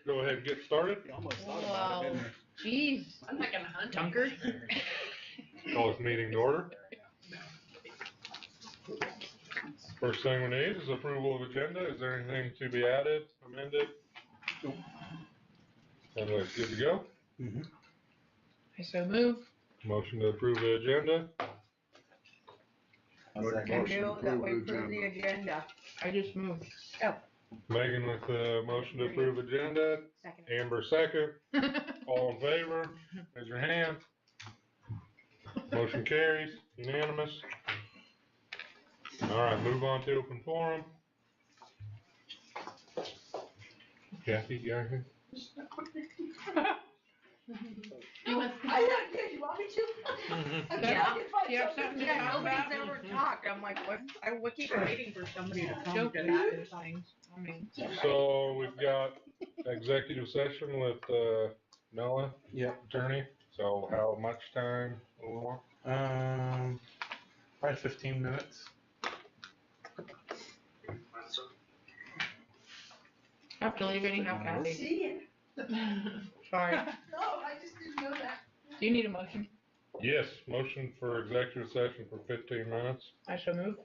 go ahead and get started. You almost thought about it, didn't you? Jeez. I'm not gonna hunt Junker. Call this meeting to order. First thing we need is approval of agenda. Is there anything to be added, amended? Everybody's good to go? I so move. Motion to approve the agenda. I'll second. Can do that we approve the agenda. I just moved. Megan with the motion to approve agenda. Second. Amber second. All in favor? Raise your hand. Motion carries. Unanimous. All right, move on to open forum. Kathy, you got anything? You want, You want me to? Yeah. You have something to Yeah, talk nobody's about? ever talked. I'm like, what? I keep waiting for somebody to come Joke to about that. those things. I mean, So we've got executive session with Noah, Yep. attorney. So how much time do we want? Probably 15 minutes. I have to leave anyhow, Kathy. See Sorry. No, I just didn't know that. Do you need a motion? Yes, motion for executive session for 15 minutes I so move.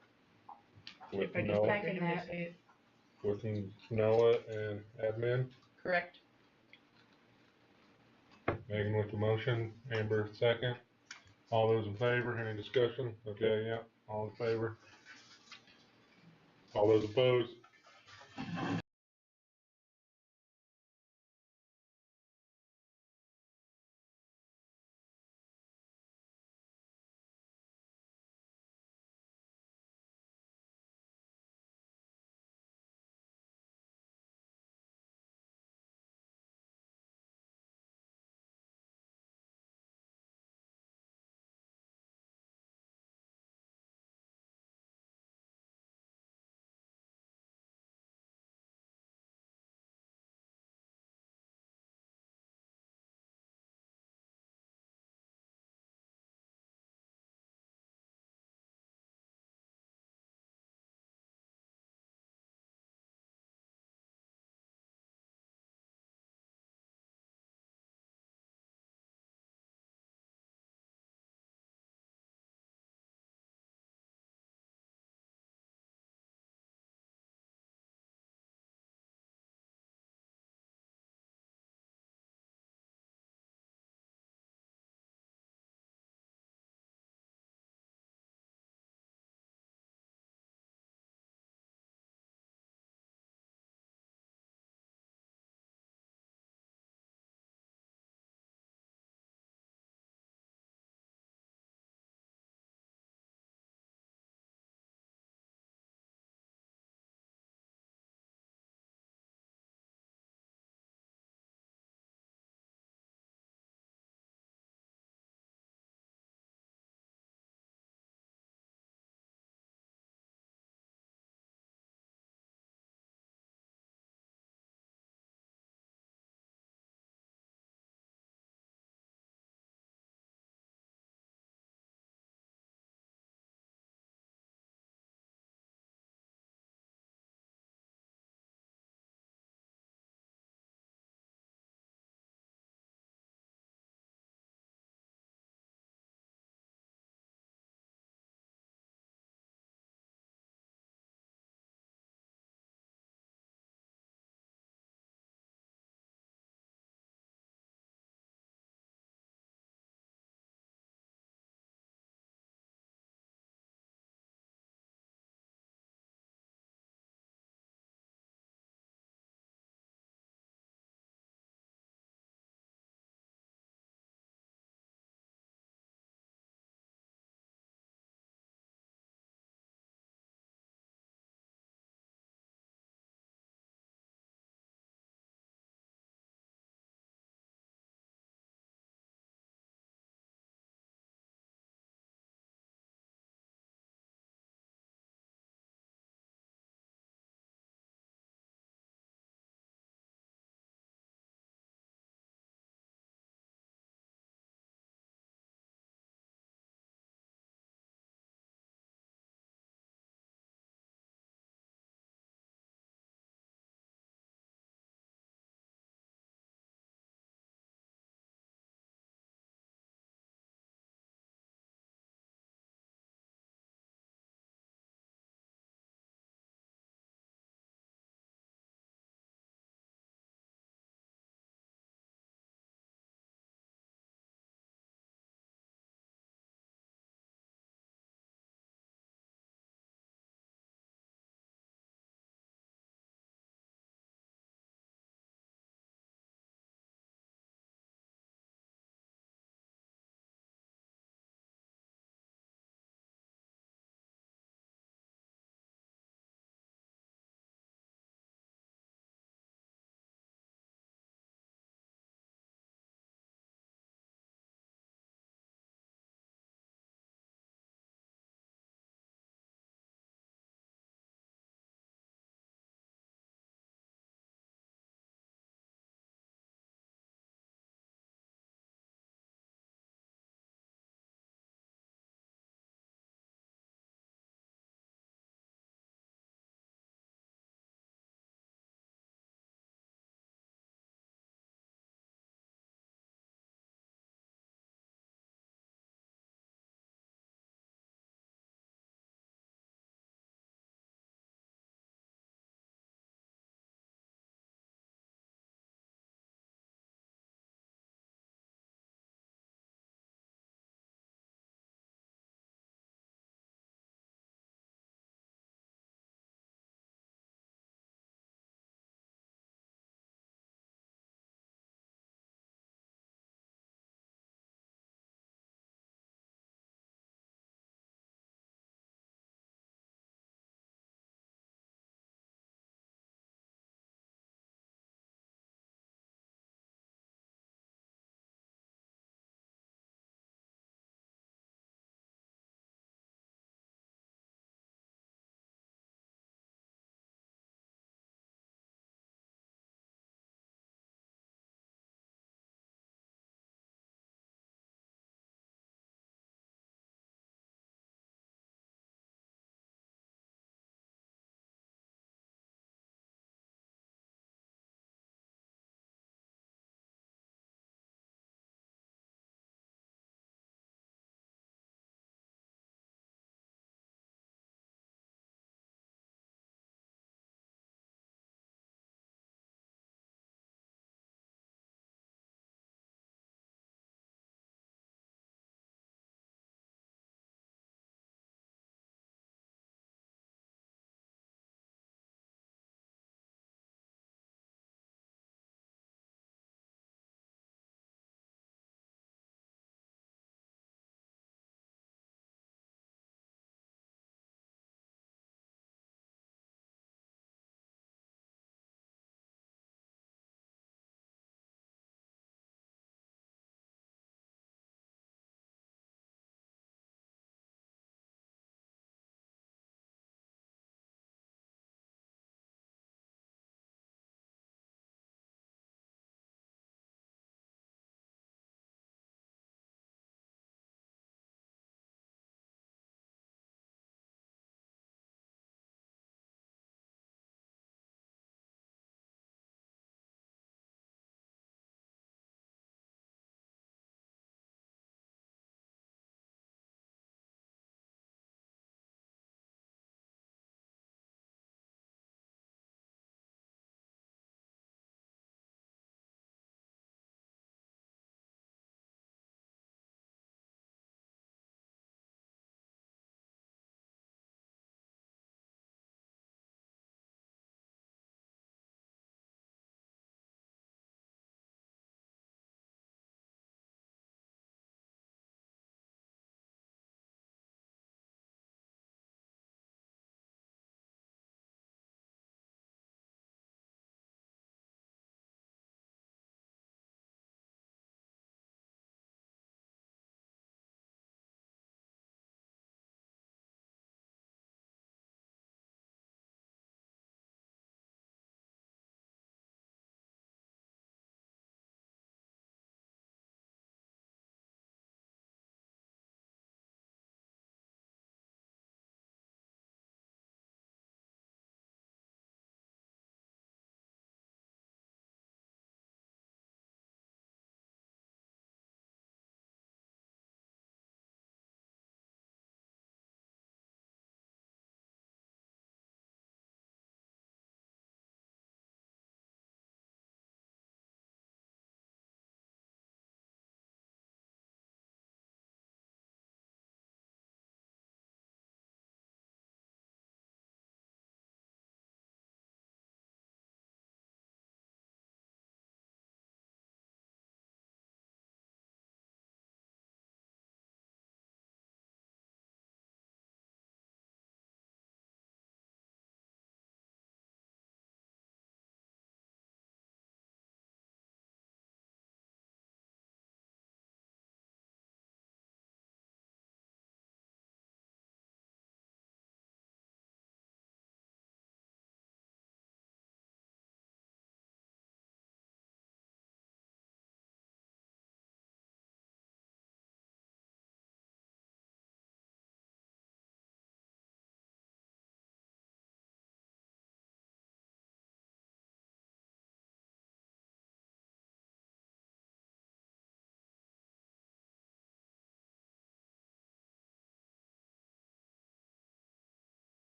with If I just Noah, Second randomly that. say it. with Noah and admin. Correct. Megan with the motion, Amber second. All those in favor, any discussion? Okay, yeah, all in favor. All those opposed?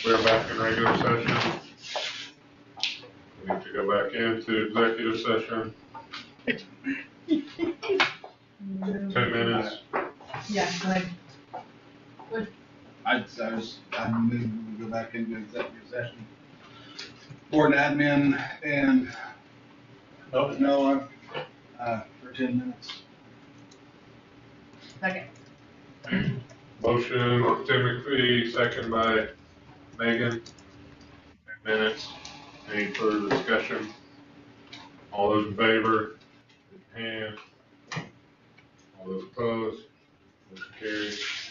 We're back in regular session. We need to go back into executive session. 10 minutes. Yeah, like, I move we go back into executive session. Board admin and Noah, for 10 minutes. second. Motion, Tim McPhee, second by Megan. 10 minutes. Any further discussion? All those in favor, raise your hand. All those opposed, motion carries.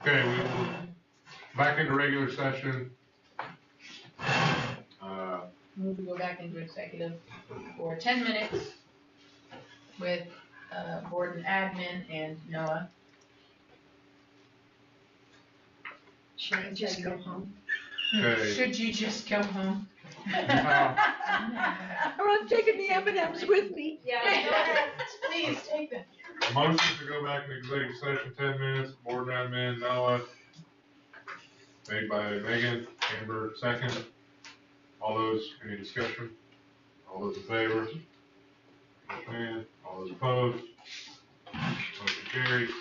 Okay, we will, back into regular session. Move to go back into executive for 10 minutes with, board and admin and Noah. Should I just go home? Okay. Should you just go home? I'm taking the M&Ms with me. Yeah, go ahead. Please, take them. Motion to go back into executive session, 10 minutes, board and admin, Noah. Made by Megan, Amber, second. All those, any discussion? All those in favor? And all those opposed? Motion carries.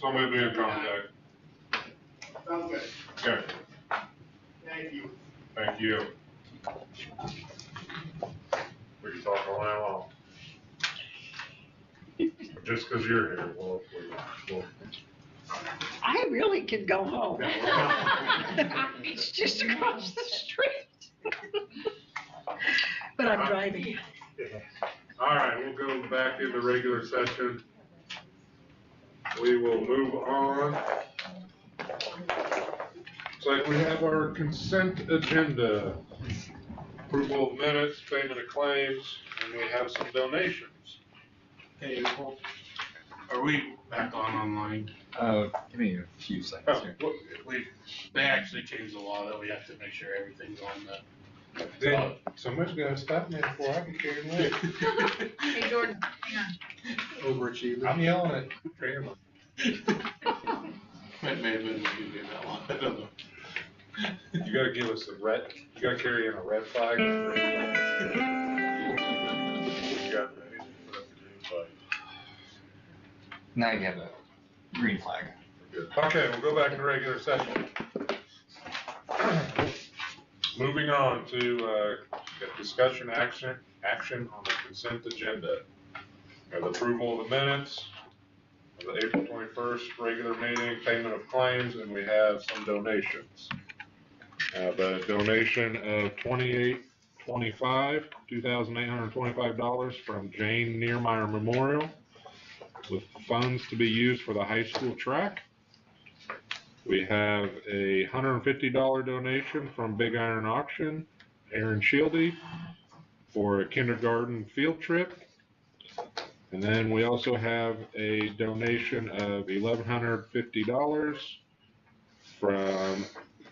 Somebody will be in contact. Sounds good. Okay, Thank you. thank you. We can talk all night long. Just because you're here, we'll. I really could go home. It's just across the street. But I'm driving. All right, we'll go back into regular session. We will move on. So we have our consent agenda. Approval of minutes, payment of claims, and we have some donations. Hey, Nicole, are we back on online? Give me a few seconds Oh, here. what- They actually changed the law that we have to make sure everything's on the. Then somebody's gotta stop me before I can carry away. Hey, Jordan, hang on. Overachiever. I'm yelling at Chairman. It may have been when you did that one, I don't know. You gotta give us a red, you gotta carry in a red flag. You got ready to put up the green flag. Now you have a green flag. Good. Okay, we'll go back to regular session. Moving on to, discussion action on the consent agenda. We have approval of the minutes of the April 21st regular meeting, payment of claims, and we have some donations. The donation of $2,825 from Jane Niermeyer Memorial, with funds to be used for the high school track. We have a $150 donation from Big Iron Auction, Aaron Shieldy, for a kindergarten field trip. And then we also have a donation of $1,150 from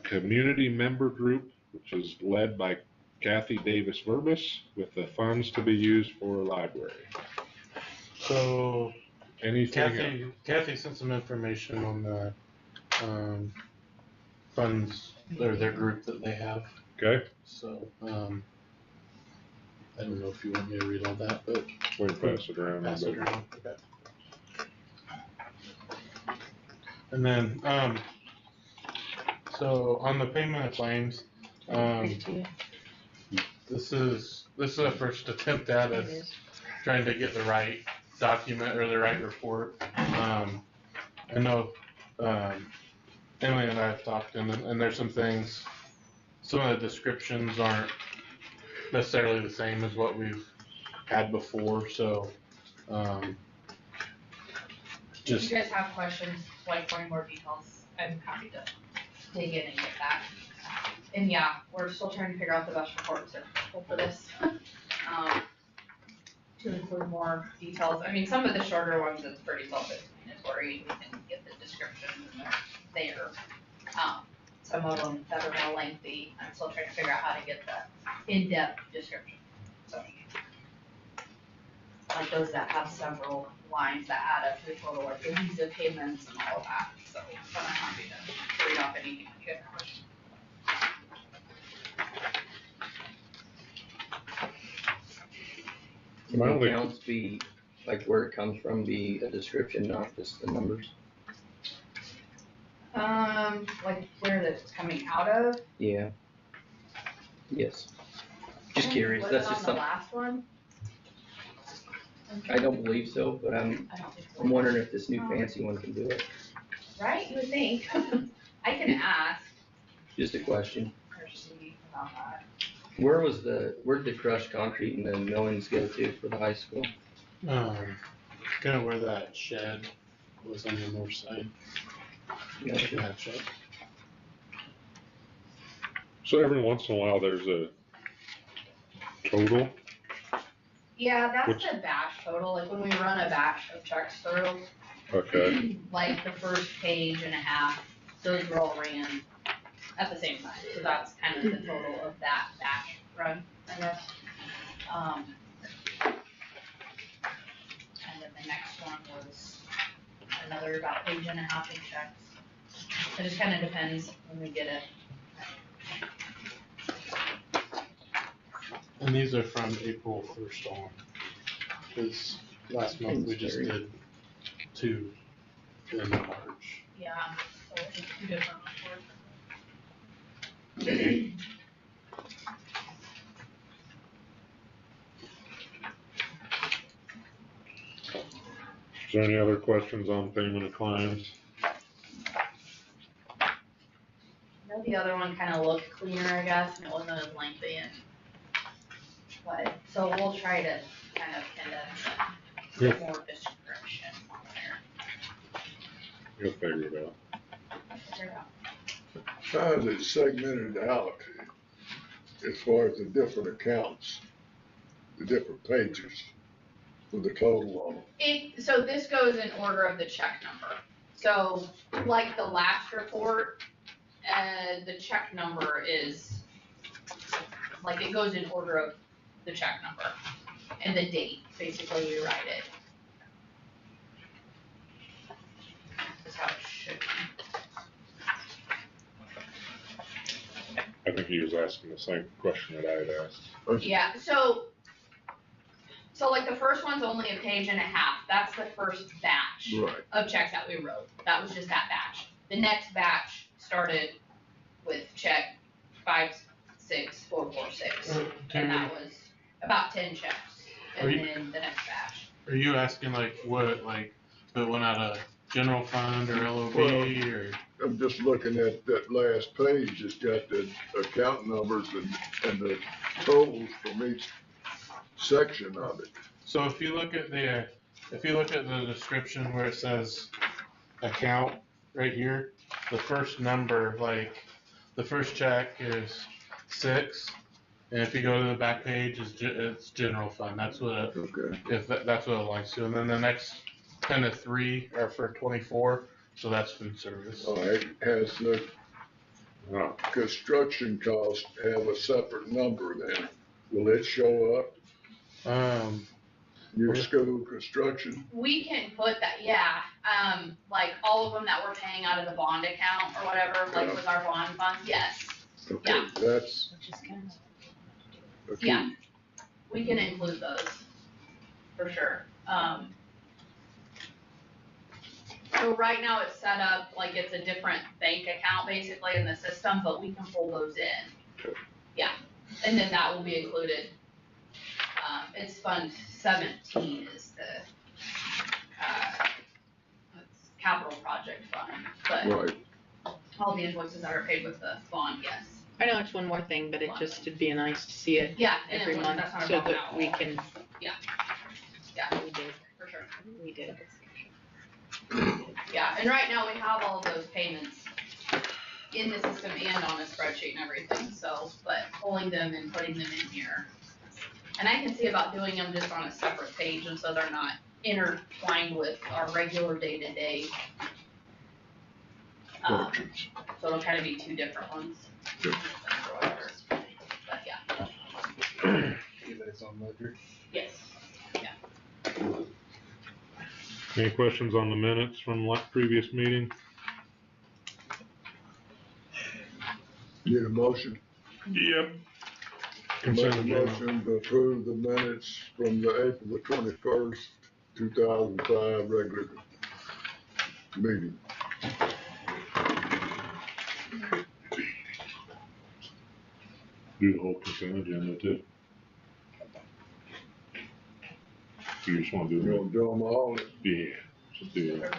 Community Member Group, which is led by Kathy Davis Verbis, with the funds to be used for a library. So Anything? Kathy sent some information on the, funds, or their group that they have, Okay, so, I don't know if you want me to read all that, but we can pass it around. pass it around, okay. And then, so on the payment of claims, this is a first attempt at It it, is. trying to get the right document or the right report. I know, Emily and I have talked, and there's some things, some of the descriptions aren't necessarily the same as what we've had before, so, If just, you guys have questions, like wanting more details, I'm happy to dig in and get that. And yeah, we're still trying to figure out the best reports for this. To include more details. I mean, some of the shorter ones, it's pretty self-explanatory. We can get the descriptions and they're there. Some of them that are more lengthy, I'm still trying to figure out how to get the in-depth description. So, like those that have several lines that add up to the total, like the visa payments and all of that. So I'm happy to read off anything that you guys have questions. Can the accounts be, like where it comes from, be a description, not just the numbers? Like where that's coming out of. Yeah. Yes. Just curious, Was that's it just on the something, last one? I don't believe so, but I'm I don't think so. wondering if this new fancy one can do it. Right, you would think. I can ask Just a question. or see about that. Where'd the crushed concrete and the millings go to for the high school? kind of where that shed was on the north side. Gotcha. That shed. So every once in a while, there's a total. Yeah, that's Which- the batch total, like when we run a batch of checks through, Okay, like the first page and a half, those were all ran at the same time, so that's kind of the total of that batch run, I guess. And then the next one was another about page and a half of checks. It just kinda depends when we get it. And these are from April 1st on, because last month we just did two in March. Yeah, so it's two different reports. Is there any other questions on payment of claims? I know the other one kind of looked cleaner, I guess, and it wasn't as lengthy and, but, so we'll try to kind of condense and get more description on there. You'll figure it out. Figure it out. How is it segmented out as far as the different accounts, the different pages with the total on them? So this goes in order of the check number. So like the last report, the check number is, like it goes in order of the check number and the date, basically we write it. That's how it should be. I think he was asking the same question that I had asked. Yeah, so like the first one's only a page and a half. That's the first batch Right. of checks that we wrote. That was just that batch. The next batch started with check 56446. And that was about 10 checks. And Are you- then the next batch. Are you asking like what, like, if it went out of general fund or LOB or? I'm just looking at that last page, it's got the account numbers and the totals from each section of it. So if you look at the description where it says account right here, the first number, like, the first check is 6, and if you go to the back page, it's general fund, that's what, Okay. that's what it aligns to, and then the next kind of 3 are for 24, so that's food service. All right, has the Oh, construction cost have a separate number then? Will it show up, your school construction? We can put that, yeah, like all of them that we're paying out of the bond account or whatever, like with our bond funds, yes. Okay, Yeah. that's Which is kind of. a key. Yeah. We can include those, for sure. So right now it's set up like it's a different bank account basically in the system, but we can pull those in. Yeah, and then that will be included. It's Fund 17 is the, it's capital project fund, but Right, all the invoices that are paid with the bond, yes. I know it's one more thing, but it just would be nice to see it Yeah, and every it was, month that's not a so problem that we can, Yeah, we did, for sure. we did. Yeah, and right now we have all of those payments in the system and on a spreadsheet and everything, so, but pulling them and putting them in here. And I can see about doing them just on a separate page, and so they're not intertwined with our regular day-to-day. functions. So it'll kind of be 2 different ones. Yep. Or whatever. But yeah, It's on ledger. yes. any questions on the minutes from previous meeting? Need a motion? Yep. Make Consent a agenda. motion to approve the minutes from the April the 21st, 2005 regular meeting. Do the whole consent agenda too. You just wanna do You it? want to do them all? Yeah, just do it.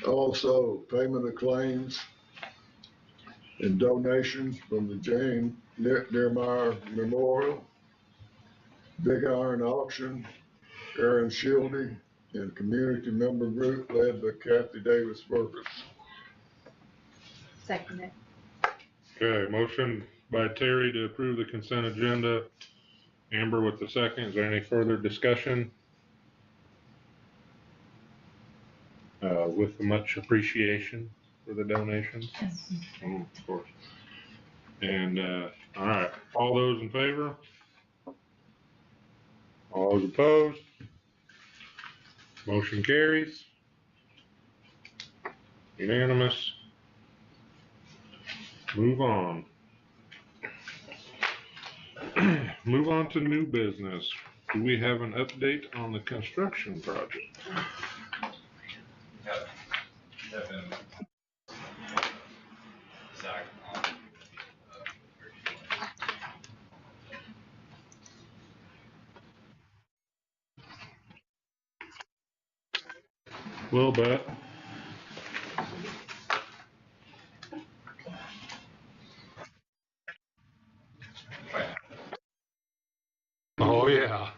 Also, payment of claims and donations from the Jane Dearmeyer Memorial, Big Iron Auction, Aaron Shieldy, and community member group led by Kathy Davis Burgess. Second it. Okay, motion by Terry to approve the consent agenda. Amber with the second. Is there any further discussion? With much appreciation for the donations. Yes. Oh, of course. And, all right, all those in favor? All those opposed? Motion carries. Unanimous. Move on. Move on to new business. Do we have an update on the construction project? have been Zach on. Will bet. Oh, yeah.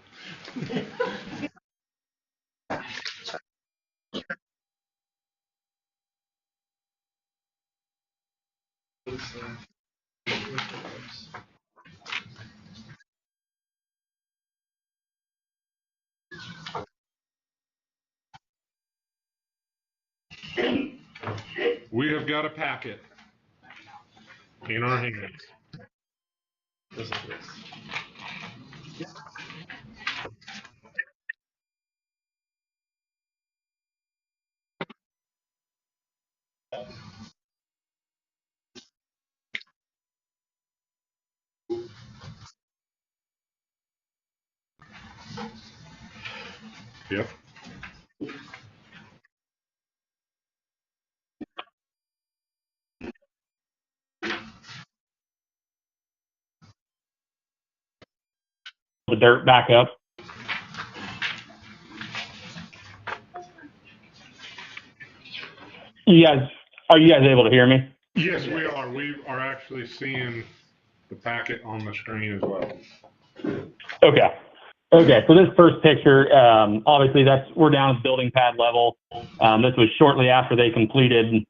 We have got a packet in our hands. This is this. Yep. The dirt back up. Are you guys able to hear me? Yes, we are. We are actually seeing the packet on the screen as well. Okay. Okay. So this first picture, obviously we're down at building pad level. This was shortly after they completed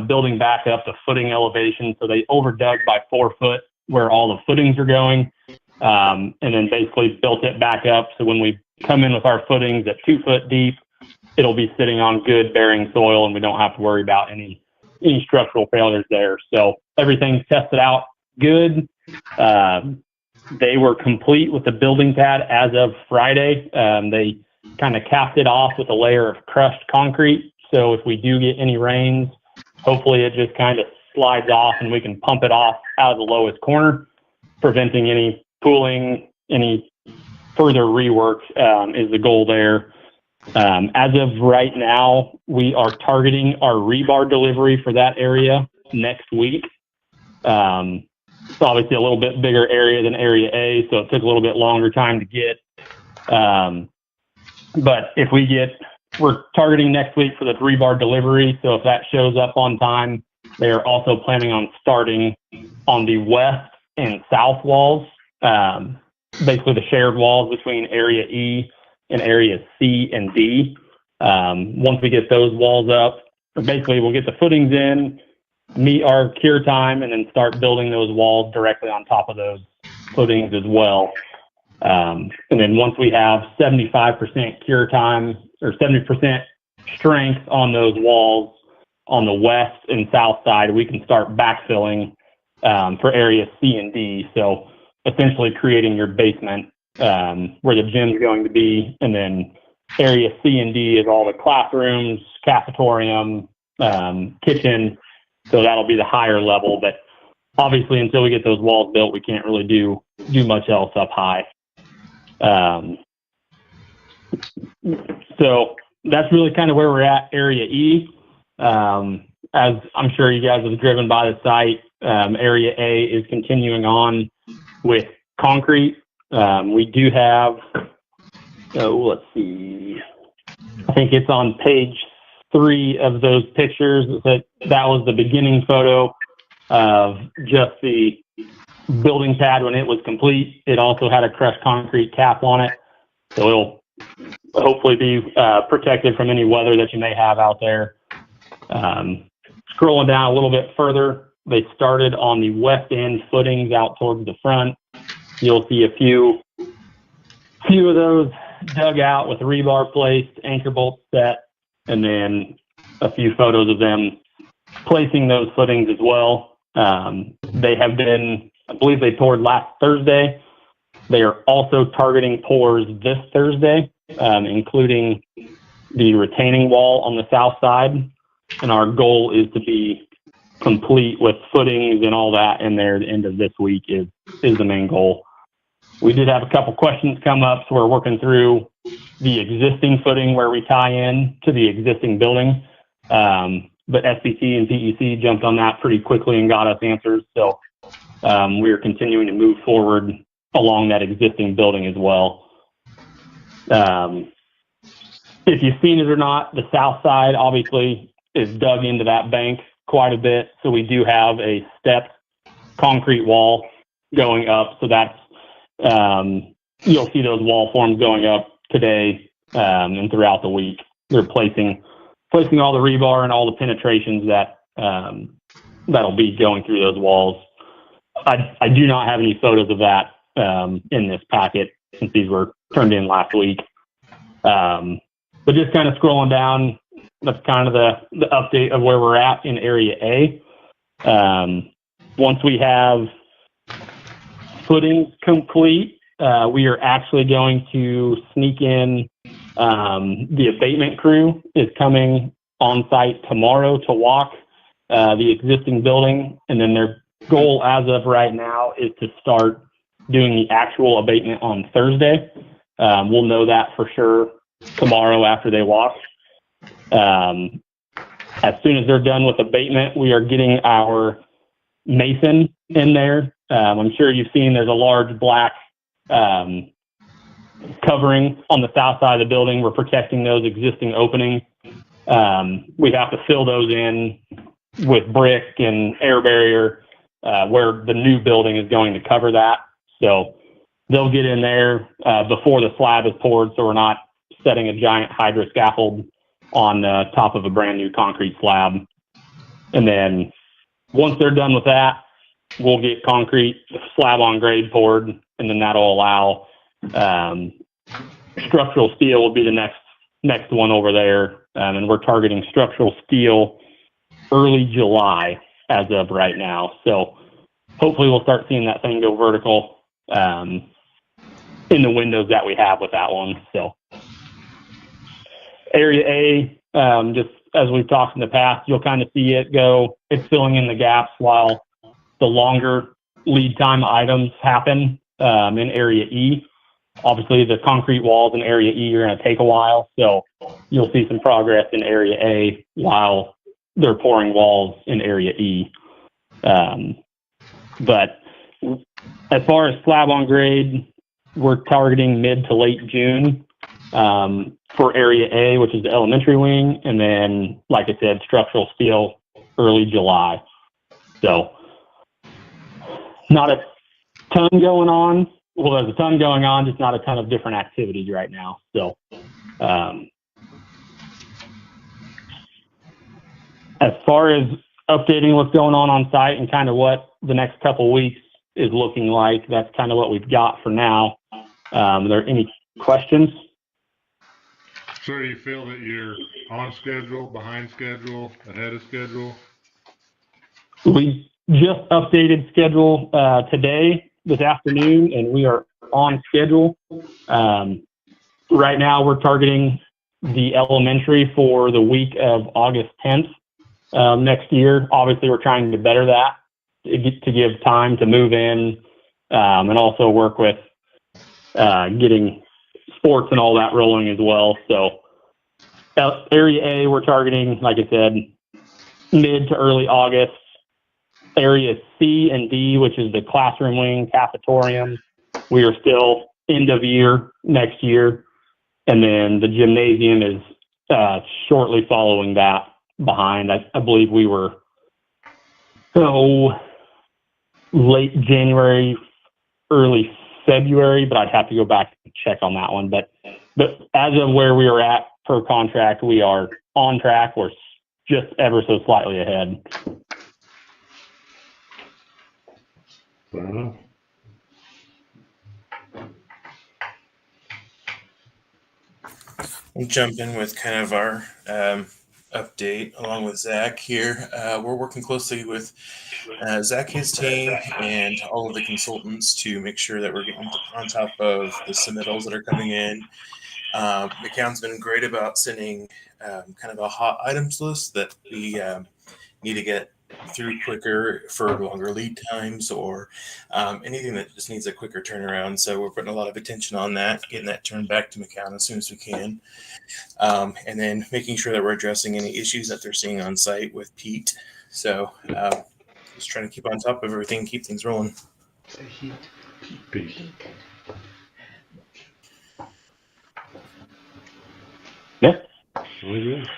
building back up to footing elevation. So they overdug by 4 foot where all the footings are going, and then basically built it back up. So when we come in with our footings at 2 foot deep, it'll be sitting on good bearing soil, and we don't have to worry about any structural failures there. So everything's tested out good. They were complete with the building pad as of Friday. They kind of capped it off with a layer of crushed concrete. So if we do get any rains, hopefully it just kind of slides off and we can pump it off out of the lowest corner, preventing any pooling, any further rework is the goal there. As of right now, we are targeting our rebar delivery for that area next week. It's obviously a little bit bigger area than Area A, so it took a little bit longer time to get. But we're targeting next week for the rebar delivery, so if that shows up on time, they are also planning on starting on the west and south walls, basically the shared walls between Area E and Area C and D. Once we get those walls up, basically we'll get the footings in, meet our cure time, and then start building those walls directly on top of those footings as well. And then once we have 75% cure time or 70% strength on those walls on the west and south side, we can start backfilling for Area C and D. So essentially creating your basement where the gym's going to be, and then Area C and D is all the classrooms, cafetorium, kitchen. So that'll be the higher level, but obviously until we get those walls built, we can't really do much else up high. So that's really kind of where we're at, Area E. As I'm sure you guys have driven by the site, Area A is continuing on with concrete. We do have, let's see, I think it's on page 3 of those pictures. That was the beginning photo of just the building pad when it was complete. It also had a crushed concrete cap on it, so it'll hopefully be protected from any weather that you may have out there. Scrolling down a little bit further, they started on the west end footings out towards the front. You'll see a few of those dug out with rebar placed, anchor bolts set, and then a few photos of them placing those footings as well. They have been, I believe they poured last Thursday. They are also targeting pours this Thursday, including the retaining wall on the south side. And our goal is to be complete with footings and all that in there at the end of this week is the main goal. We did have a couple questions come up, so we're working through the existing footing where we tie in to the existing building. but SPT and PEC jumped on that pretty quickly and got us answers. So we are continuing to move forward along that existing building as well. If you've seen it or not, the south side obviously is dug into that bank quite a bit. So we do have a stepped concrete wall going up. So that's, you'll see those wall forms going up today and throughout the week. They're placing all the rebar and all the penetrations that that'll be going through those walls. I do not have any photos of that in this packet since these were turned in last week. But just kind of scrolling down, that's kind of the update of where we're at in Area A. Once we have footings complete, we are actually going to sneak in. The abatement crew is coming on site tomorrow to walk the existing building, and then their goal as of right now is to start doing the actual abatement on Thursday. We'll know that for sure tomorrow after they walk. As soon as they're done with abatement, we are getting our mason in there. I'm sure you've seen there's a large black covering on the south side of the building. We're protecting those existing openings. We have to fill those in with brick and air barrier where the new building is going to cover that. So they'll get in there before the slab is poured, so we're not setting a giant hydro scaffold on top of a brand new concrete slab. And then once they're done with that, we'll get concrete slab on grade poured, and then that'll allow structural steel will be the next one over there. And we're targeting structural steel early July as of right now. So hopefully we'll start seeing that thing go vertical in the windows that we have with that one. So Area A, just as we've talked in the past, you'll kind of see it go, it's filling in the gaps while the longer lead time items happen in Area E. Obviously, the concrete walls in Area E are going to take a while, so you'll see some progress in Area A while they're pouring walls in Area E. But as far as slab on grade, we're targeting mid to late June for Area A, which is the elementary wing, and then, like I said, structural steel early July. So not a ton going on. Well, there's a ton going on, just not a ton of different activities right now. So as far as updating what's going on site and kind of what the next couple weeks is looking like, that's kind of what we've got for now. Are there any questions? So do you feel that you're on schedule, behind schedule, ahead of schedule? We just updated schedule today, this afternoon, and we are on schedule. Right now we're targeting the elementary for the week of August 10th next year. Obviously we're trying to better that to give time to move in and also work with getting sports and all that rolling as well. So Area A, we're targeting, like I said, mid to early August. Area C and D, which is the classroom wing, cafetorium, we are still end of year next year. And then the gymnasium is shortly following that behind. I believe we were late January, early February, but I'd have to go back and check on that one. But as of where we are at per contract, we are on track. We're just ever so slightly ahead. We'll jump in with kind of our update along with Zach here. We're working closely with Zach, his team, and all of the consultants to make sure that we're getting on top of the submittals that are coming in. McCown's been great about sending kind of a hot items list that we need to get through quicker for longer lead times or anything that just needs a quicker turnaround. So we're putting a lot of attention on that, getting that turned back to McCown as soon as we can. And then making sure that we're addressing any issues that they're seeing on site with Pete. So just trying to keep on top of everything, keep things rolling. Peace. Yeah. Really good.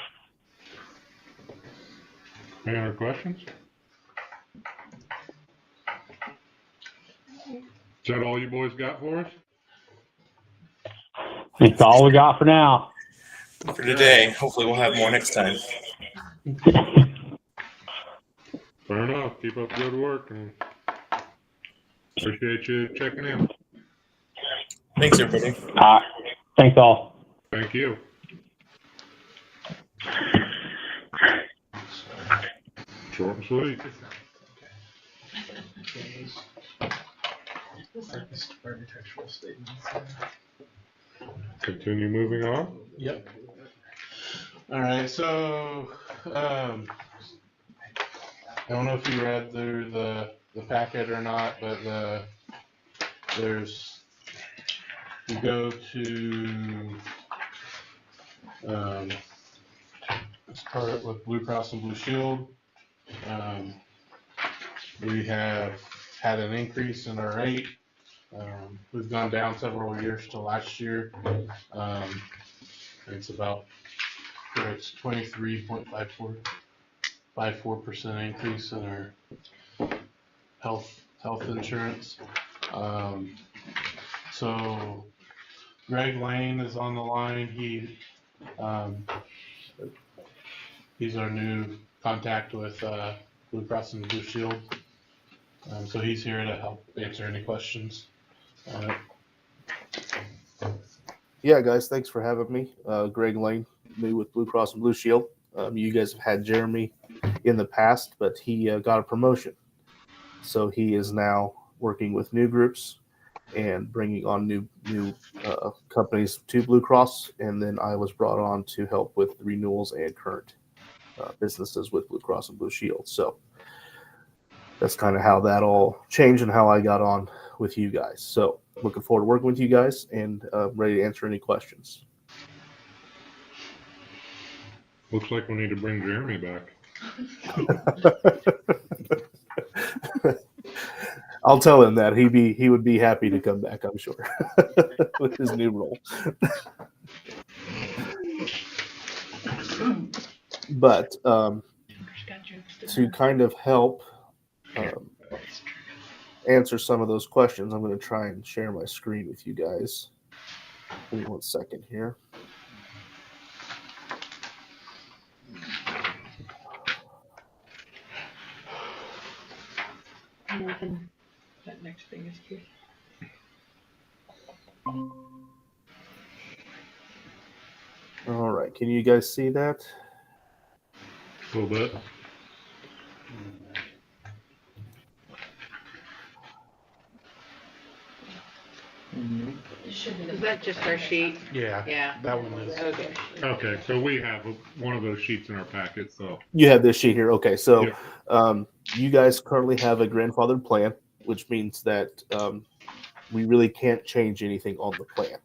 Any other questions? Is that all you boys got for us? That's all we got for now. For today, hopefully we'll have more next time. Fair enough. Keep up the good work and appreciate you checking in. Thanks, everybody. Thanks all. Thank you. Short and sweet. Architectural statements. Continue moving on. Yep. All right, so I don't know if you read through the packet or not, but you go to start with Blue Cross and Blue Shield. We have had an increase in our rate. We've gone down several years to last year. It's 23.54% increase in our health insurance. So Greg Lane is on the line. He's our new contact with Blue Cross and Blue Shield. So he's here to help answer any questions on it. Yeah, guys, thanks for having me. Greg Lane, new with Blue Cross and Blue Shield. You guys have had Jeremy in the past, but he got a promotion. So he is now working with new groups and bringing on new companies to Blue Cross. And then I was brought on to help with renewals and current businesses with Blue Cross and Blue Shield. So that's kind of how that all changed and how I got on with you guys. So looking forward to working with you guys and ready to answer any questions. Looks like we need to bring Jeremy back. I'll tell him that he would be happy to come back, I'm sure, with his new role. But to kind of help answer some of those questions, I'm going to try and share my screen with you guys. Give me 1 second here. That next thing is cute. All right, can you guys see that? A little bit. Is that just our sheet? Yeah. Yeah. That one is. Okay. Okay, so we have one of those sheets in our packet, so. You have this sheet here. Okay, so Yeah. You guys currently have a grandfathered plan, which means that we really can't change anything on the plan.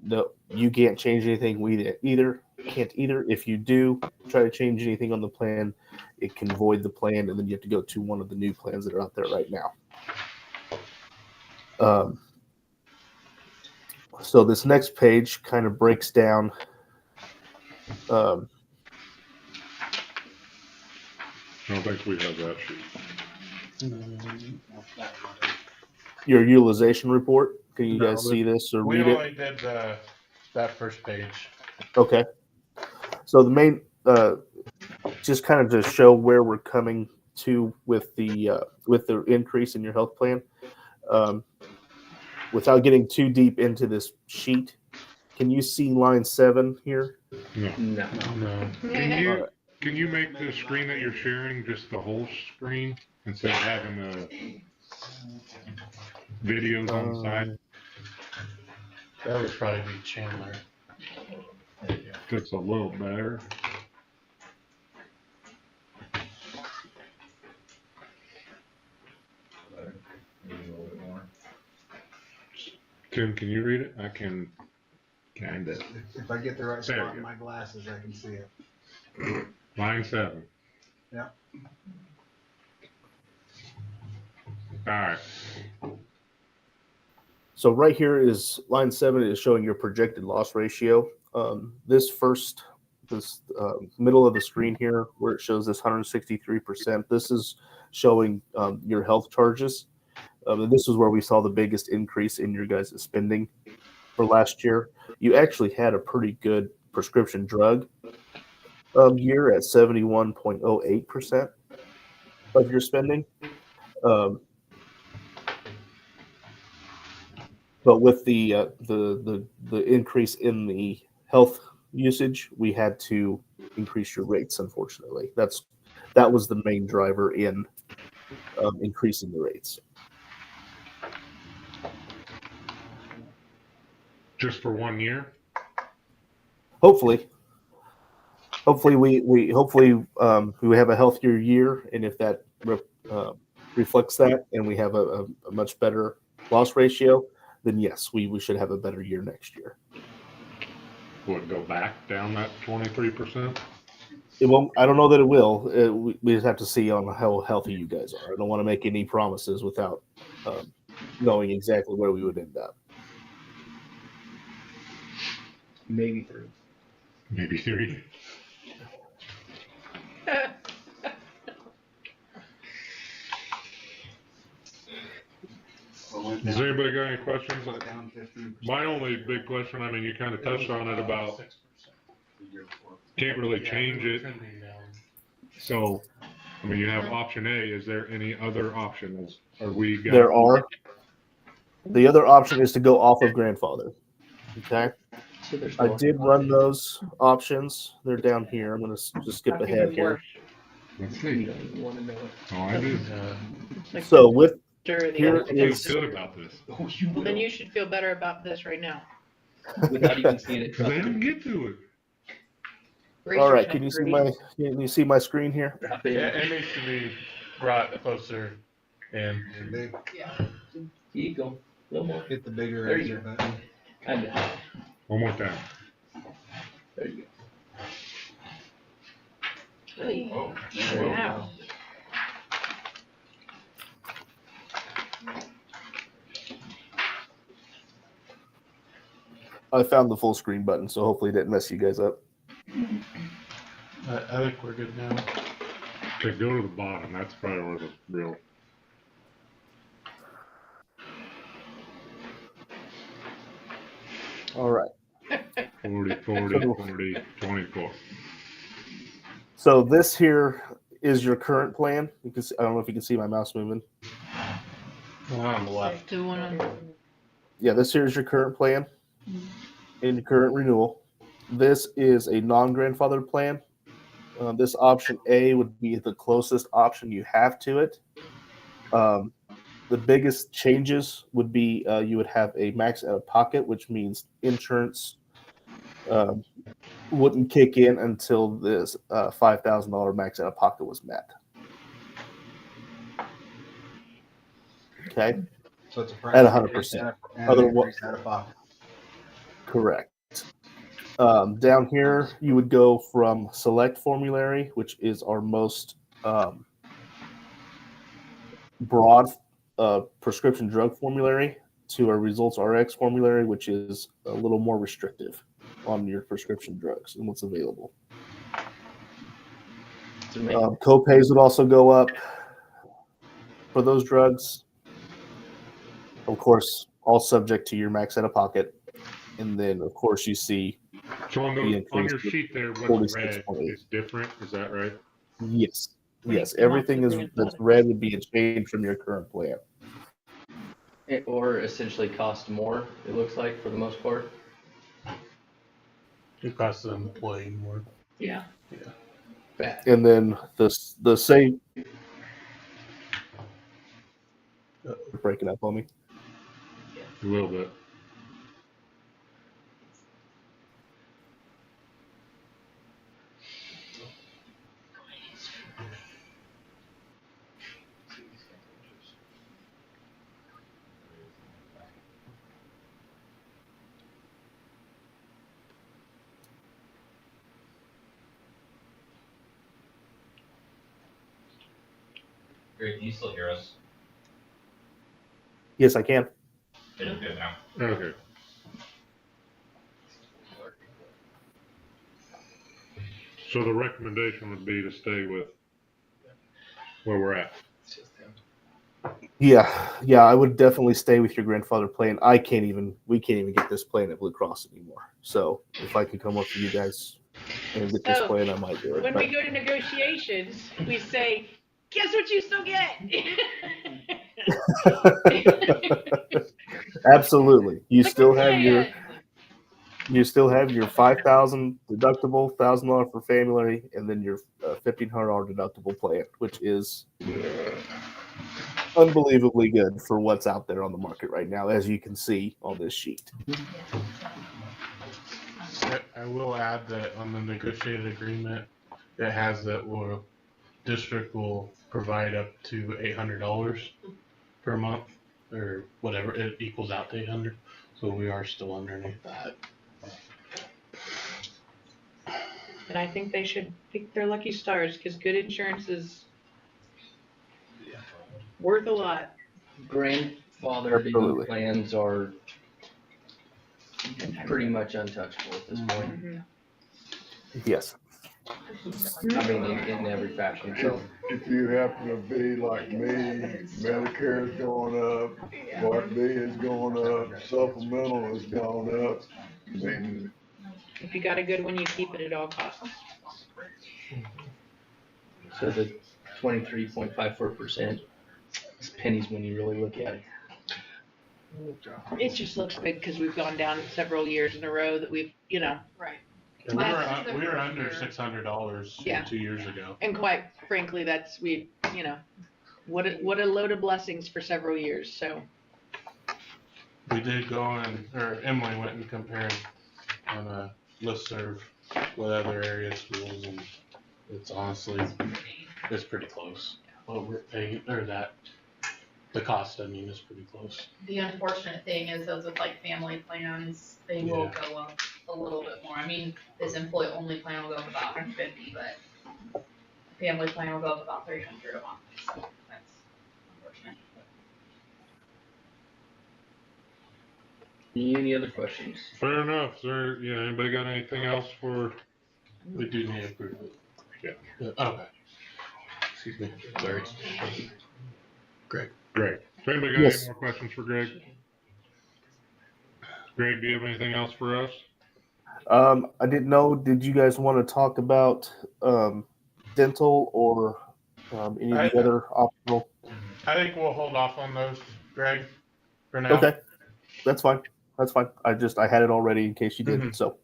No, you can't change anything. We can't either. If you do try to change anything on the plan, it can void the plan, and then you have to go to one of the new plans that are out there right now. So this next page kind of breaks down I don't think we have that sheet. your utilization report. Can you guys No, see this or We read it? only did that first page. Okay. So the main, just kind of to show where we're coming to with the increase in your health plan. Without getting too deep into this sheet, can you see line 7 here? No. No. Can you make the screen that you're sharing just the whole screen instead of having the videos on the side? That would probably be Chandler. Looks a little better. Tim, can you read it? I can kinda. If I get the right There you spot in go. my glasses, I can see it. Line 7. Yeah. Alright, So right here is line 7 is showing your projected loss ratio. This middle of the screen here, where it shows this 163%, this is showing your health charges. And this is where we saw the biggest increase in your guys' spending for last year. You actually had a pretty good prescription drug year at 71.08% of your spending. But with the increase in the health usage, we had to increase your rates. Unfortunately, that was the main driver in increasing the rates. just for 1 year? Hopefully we have a healthier year, and if that reflects that, and we have a much better loss ratio, then yes, we should have a better year next year. Will it go back down that 23%? It won't. I don't know that it will. We just have to see on how healthy you guys are. I don't want to make any promises without knowing exactly where we would end up. Maybe 3. Maybe 3. Does anybody got any questions? Down 15%. My only big question, I mean, you kind of touched on it about can't really change it. So, I mean, you have option A. Is there any other options? There are. The other option is to go off of grandfather. Okay. I did run those options. They're down here. I'm going to just skip ahead here. Let's see. Want to know it. Oh, I do. So with Sure, the here other I is feel good about this. Oh, you Well, then you should feel better about this right now. without even seeing it. Because I didn't get to it. Brace all right. yourself, Can you see my screen here? Yeah, it needs to be brought closer and Big, Keep going. A little more. hit the bigger There you razor button. Kind of. One more time. There you go. Really. There you Wow. I found the full screen button, so hopefully it didn't mess you guys up. I think we're good now. Okay, go to the bottom. That's probably where the real. All right. 40, 40, 24. So this here is your current plan. You can see, I don't know if you can see my mouse moving. On the left. Do one on. Yeah, this here is your current plan in your current renewal. This is a non-grandfathered plan. This option A would be the closest option you have to it. The biggest changes would be you would have a max out of pocket, which means insurance wouldn't kick in until this $5,000 max out of pocket was met. Okay, So it's a at 100%. Otherwise, out of pocket. correct. Down here, you would go from Select Formulary, which is our most broad prescription drug formulary, to our Results RX formulary, which is a little more restrictive on your prescription drugs and what's available. Copays would also go up for those drugs. Of course, all subject to your max out of pocket. And then, of course, you see So on your sheet there, what's red is different. Is that right? Yes. Yes. Everything that's red would be a change from your current plan. Or essentially cost more, it looks like, for the most part. It costs the employee more. Yeah. Bad. And then the same breaking up on me. A little bit. Greg, can you still hear us? Yes, I can. It's good now. Okay. So the recommendation would be to stay with where we're at. Yeah, I would definitely stay with your grandfather plan. We can't even get this plan at Blue Cross anymore. So if I could come up to you guys and get this So, plan, I might do it. When But we go to negotiations, we say, guess what you still get? absolutely, you Like still a have your plan. $5,000 deductible, $1,000 for family, and then your $1,500 deductible plan, which is unbelievably good for what's out there on the market right now, as you can see on this sheet. I will add that on the negotiated agreement, it has that district will provide up to $800 per month, or whatever, it equals out to 800. So we are still underneath that. And I think they should pick their lucky stars because good insurance is worth a lot. Grandfather Absolutely. plans are pretty much untouchable at this point. Mhm. Yes. I mean, in every fashion. So If you happen to be like me, Medicare is going up, Part B is going up, supplemental has gone up. I mean, If you got a good one, you keep it at all costs. So the 23.54% is pennies when you really look at it. It just looks big because we've gone down several years in a row that we've, Right. Yeah, we were under $600 Yeah. 2 years ago. and quite frankly, what a load of blessings for several years. So We did Emily went and compared on a listserv with other area schools, and it's honestly, it's pretty close. What we're paying, or the cost, is pretty close. The unfortunate thing is those with like family plans, they will go up a little bit more. I mean, this employee only plan will go up about 150, but family plan will go up about 300 a month. So that's unfortunate. Any other questions? Fair enough, sir. Yeah, anybody got anything else for? We do need approval. Yeah. Okay. Excuse me. Sorry. Greg. Does anybody got Yes. any more questions for Greg? Greg, do you have anything else for us? I didn't know. Did you guys want to talk about dental or any of the other optional? I think we'll hold off on those, Greg, for now. Okay, that's fine. That's fine. I had it already in case you didn't. Mhm. So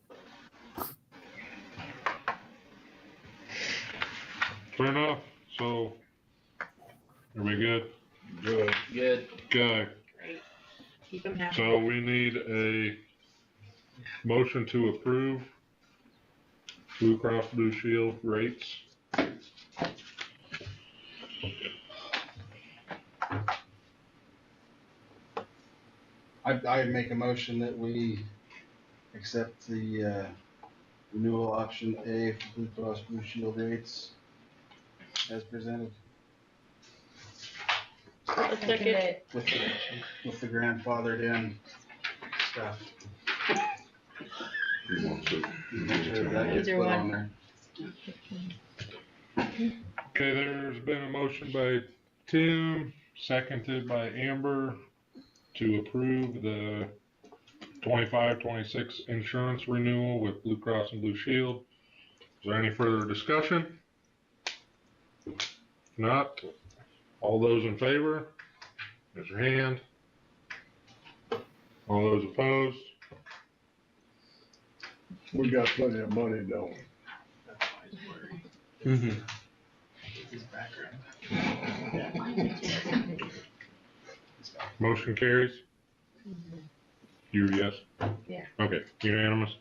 Fair enough. So, are we good? good. Good. Okay. great, keep them happy. So we need a motion to approve Blue Cross Blue Shield rates. I make a motion that we accept the renewal option A for Blue Cross Blue Shield rates as presented A second. with the grandfathered in stuff. Make sure that gets put on there. Okay, there's been a motion by Tim, seconded by Amber, to approve the 25-26 insurance renewal with Blue Cross and Blue Shield. Is there any further discussion? If not, all those in favor, raise your hand. All those opposed? We got plenty of money, don't we? Mm-hmm. Motion carries? You, yes? Yeah. Okay, unanimous?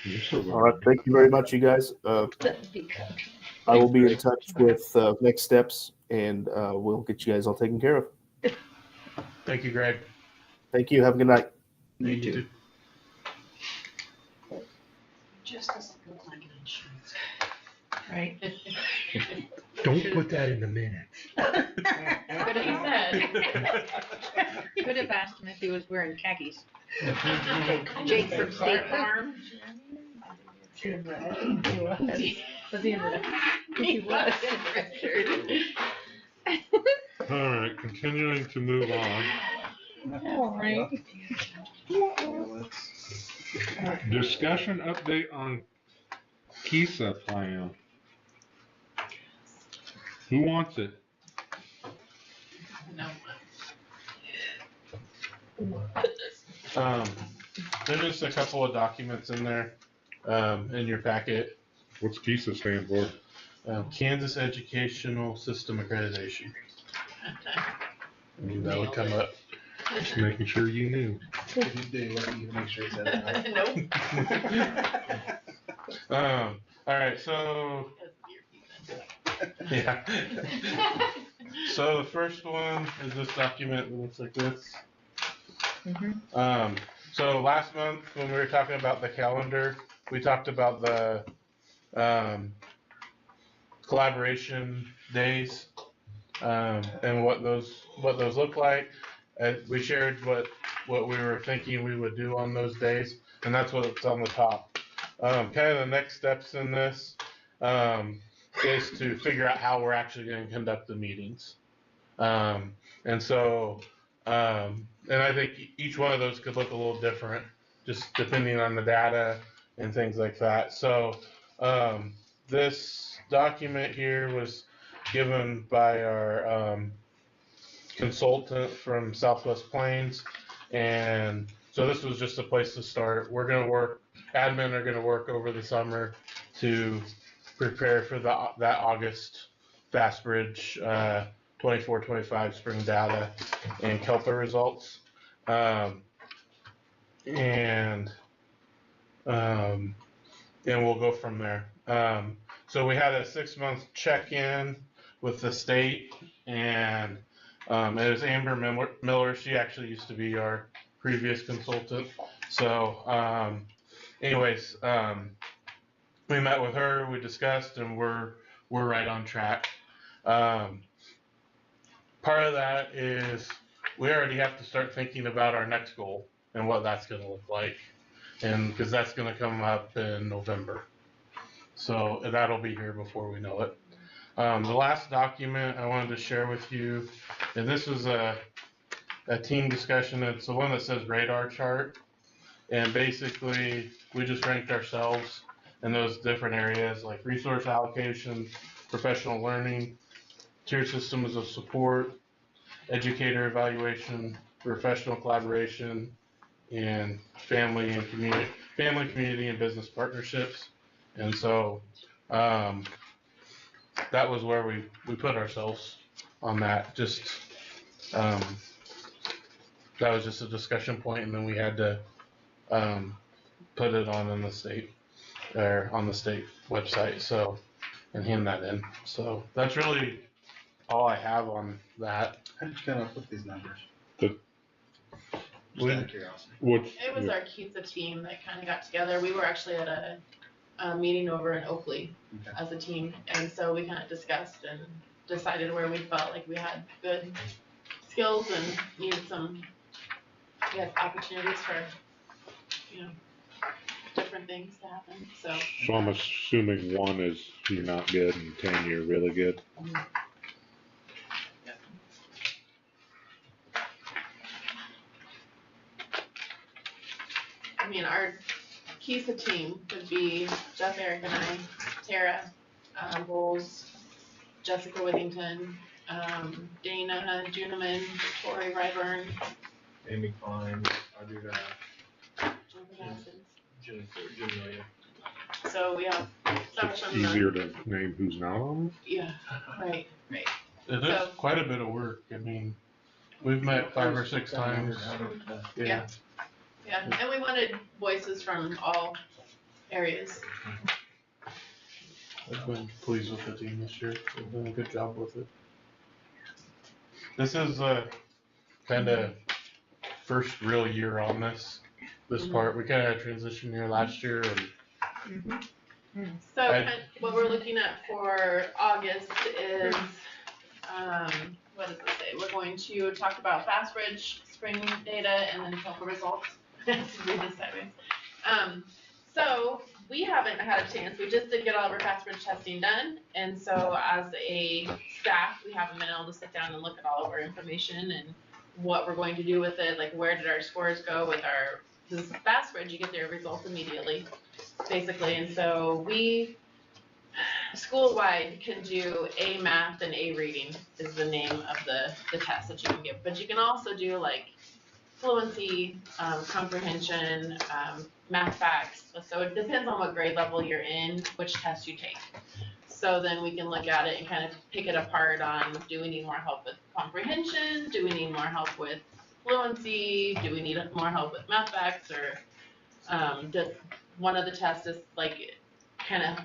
You're so all right. Thank you very much, you guys. I will be in touch with next steps, and we'll get you guys all taken care of. Thank you, Greg. Thank you. Have a good night. You too. Just doesn't look like an insurance. Right? Don't put that in the minutes. Could have said. Could have asked him if he was wearing khakis. Jake from State Farm. He was. Was he in red? He was in a red shirt. All right, continuing to move on. All right. Discussion update on KISA plan. Who wants it? No. There's just a couple of documents in there, in your packet. What's KISA stand for? Kansas Educational System Accreditation. I knew that would come up. Just making sure you knew. If you do, let me make sure it's that. Nope. All right, so yeah. So the first one is this document that looks like this. So last month when we were talking about the calendar, we talked about the collaboration days and what those look like. We shared what we were thinking we would do on those days, and that's what's on the top. Kind of the next steps in this is to figure out how we're actually going to conduct the meetings. And I think each one of those could look a little different, just depending on the data and things like that. So this document here was given by our consultant from Southwest Plains, and so this was just a place to start. We're going to work, admin are going to work over the summer to prepare for that August Fastbridge 24-25 spring data and CELPA results. And we'll go from there. So we had a 6-month check-in with the state, and it was Amber Miller. She actually used to be our previous consultant. So we met with her, we discussed, and we're right on track. Part of that is we already have to start thinking about our next goal and what that's going to look like, and because that's going to come up in November. So that'll be here before we know it. The last document I wanted to share with you, and this is a team discussion. It's the one that says radar chart. And basically, we just ranked ourselves in those different areas like resource allocation, professional learning, tier systems of support, educator evaluation, professional collaboration, and family, community, and business partnerships. And so that was where we put ourselves on that. That was just a discussion point, and then we had to put it on the state website, so, and hand that in. So that's really all I have on that. How did you come up with these numbers? The- Just out of curiosity. It was our KISA team that kind of got together. We were actually at a meeting over in Oakley as a team, and so we kind of discussed and decided where we felt like we had good skills and we had opportunities for, different things to happen. So I'm assuming 1 is you're not good and 10 you're really good. I mean, our KISA team would be Jeff, Eric, and I, Tara, Bowles, Jessica Whittington, Dana Juneman, Tori Ryburn, Amy Klein, Audrey Junelia. So we have some It's from easier to name who's not on Yeah, right. It is quite a bit of work. I mean, we've met 5 or 6 times. Yeah, and we wanted voices from all areas. I've been pleased with the team this year. They've done a good job with it. This is kind of first real year on this part. We kind of had a transition year last year, and So what we're looking at for August is, what does it say? We're going to talk about Fast Bridge spring data and then TOEFL results. To read this sideways. So we haven't had a chance. We just did get all of our Fast Bridge testing done, and so as a staff, we haven't been able to sit down and look at all of our information and what we're going to do with it. Like, where did our scores go with our this Fast Bridge? You get their results immediately, basically, and so we school-wide can do A math and A reading is the name of the test that you can give, but you can also do like fluency, comprehension, math facts. So it depends on what grade level you're in, which test you take. So then we can look at it and kind of pick it apart on, do we need more help with comprehension? Do we need more help with fluency? Do we need more help with math facts? Or does one of the tests is like kind of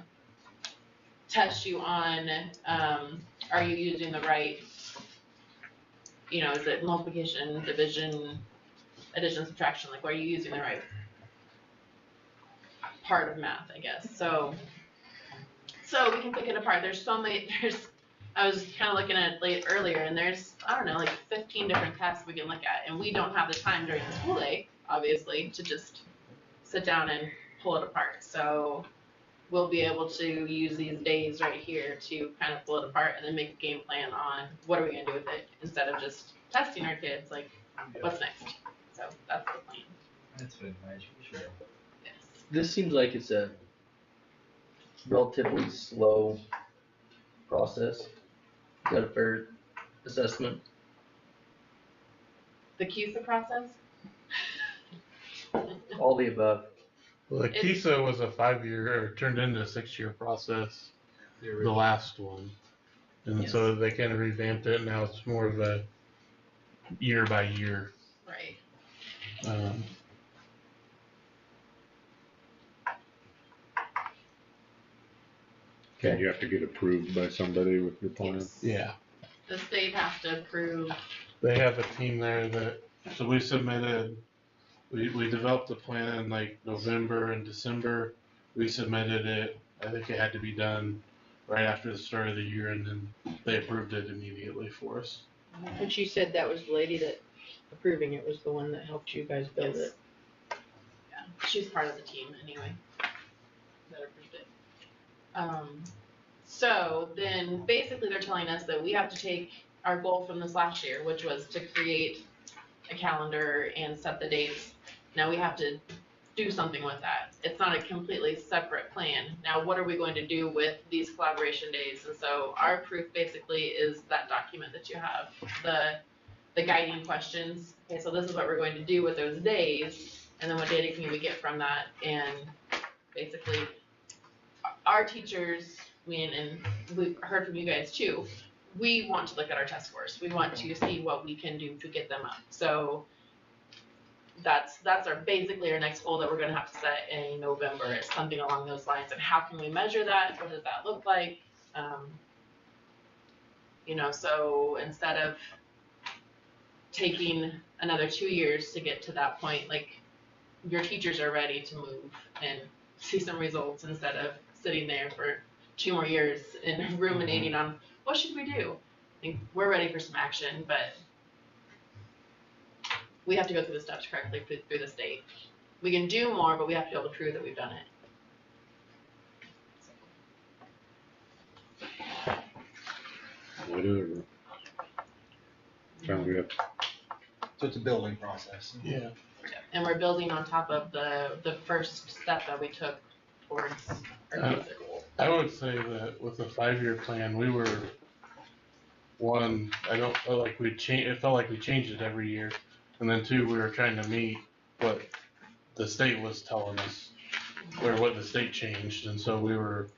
test you on, are you using the right, is it multiplication, division, addition, subtraction, like, are you using the right part of math, I guess. So we can pick it apart. There's so many, I was kind of looking at it earlier, and there's, I don't know, like 15 different tests we can look at, and we don't have the time during the school day, obviously, to just sit down and pull it apart. So we'll be able to use these days right here to kind of pull it apart and then make a game plan on what are we going to do with it instead of just testing our kids, like, what's next? So that's the plan. That's good, sure. Yes. This seems like it's a relatively slow process. Is that a fair assessment? The CUSA process? All the above. Well, the KISA was a 5-year, or turned into a 6-year process, the last one. And so they kind of revamped it, now it's more of a year by year. Right. And you have to get approved by somebody with your plan? Yes. Yeah. The state has to approve. They have a team there so we submitted, we developed the plan in like November and December. We submitted it, I think it had to be done right after the start of the year, and then they approved it immediately for us. And she said that was the lady that approving it was the one that helped you guys build it. Yeah, she's part of the team anyway that approved it. So then basically they're telling us that we have to take our goal from this last year, which was to create a calendar and set the dates. Now we have to do something with that. It's not a completely separate plan. Now what are we going to do with these collaboration days? And so our proof basically is that document that you have, the guiding questions. Okay, so this is what we're going to do with those days, and then what data can we get from that? And basically our teachers, and we've heard from you guys too, we want to look at our test scores. We want to see what we can do to get them up. So that's basically our next goal that we're gonna have to set in November, is something along those lines. And how can we measure that? What does that look like? So instead of taking another 2 years to get to that point, like, your teachers are ready to move and see some results instead of sitting there for 2 more years and ruminating on what should we do. I think we're ready for some action, but we have to go through the steps correctly through the state. We can do more, but we have to be able to prove that we've done it. Whatever. Sounds good. So it's a building process. Yeah. And we're building on top of the first step that we took towards our basic goal. I would say that with a 5-year plan, we were I don't feel like it felt like we changed it every year. And then 2, we were trying to meet what the state was telling us, or what the state changed. And so we were,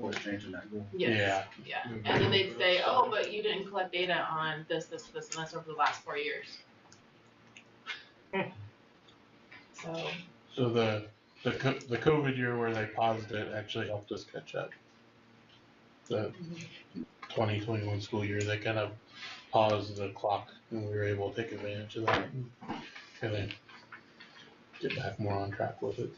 Always changing that goal. Yes. Yeah. And then they'd say, oh, but you didn't collect data on this, and this over the last 4 years. So the COVID year where they paused it actually helped us catch up. The 2021 school year, they kind of paused the clock, and we were able to take advantage of that and kind of get back more on track with it.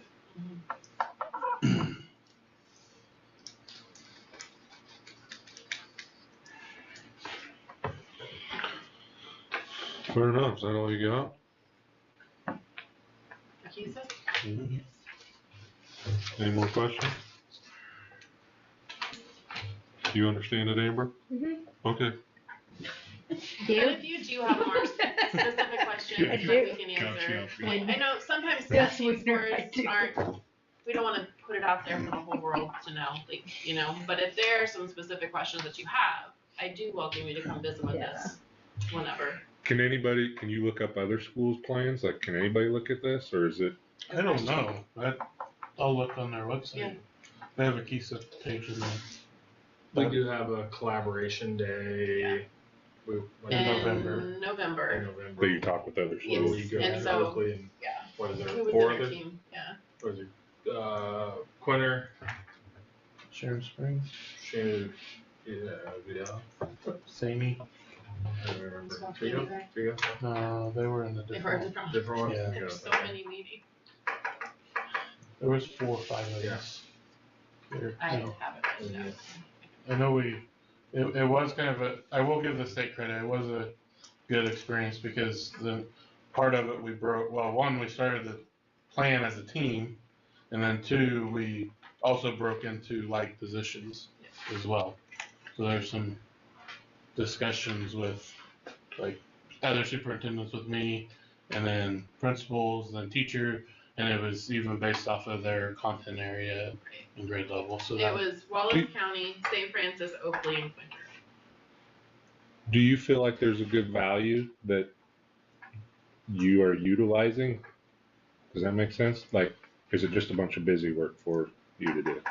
Fair enough. Is that all you got? Akisa? Mhm. Any more questions? Do you understand it, Amber? Mhm. Okay. But if you do have more specific questions I that do. we can answer, Gotcha. I know sometimes Yes, testing we do. scores I do. aren't, we don't wanna put it out there for the whole world to know, like, you know, but if there are some specific questions that you have, I do welcome you to come visit with us whenever. Can you look up other schools' plans? Like, can anybody look at this, or is it? I don't know. I'll look on their website. Yeah. They have a KESA page in there. We do have a collaboration day. In In November. November. That you talk with other Yes. schools? Where you go And to so- Oakley and, Yeah. what is there, Who was four in our others? team? Yeah. What is it, Quinter, Sharon Springs, Shannon, yeah, Samey. I don't remember. Trigo? No, they were in the They've heard different. Different one? Yeah. There's so many meetings. There was 4 or 5 of us. There, I you know. have it written down. I know it was kind of I will give the state credit, it was a good experience because the part of it we broke, well, one, we started the plan as a team, and then 2, we also broke into like positions as well. So there's some discussions with like other superintendents with me, and then principals, then teacher, and it was even based off of their content area and grade level. So It was Wallace County, St. Francis, Oakley, and Quinter. Do you feel like there's a good value that you are utilizing? Does that make sense? Like, is it just a bunch of busy work for you to do?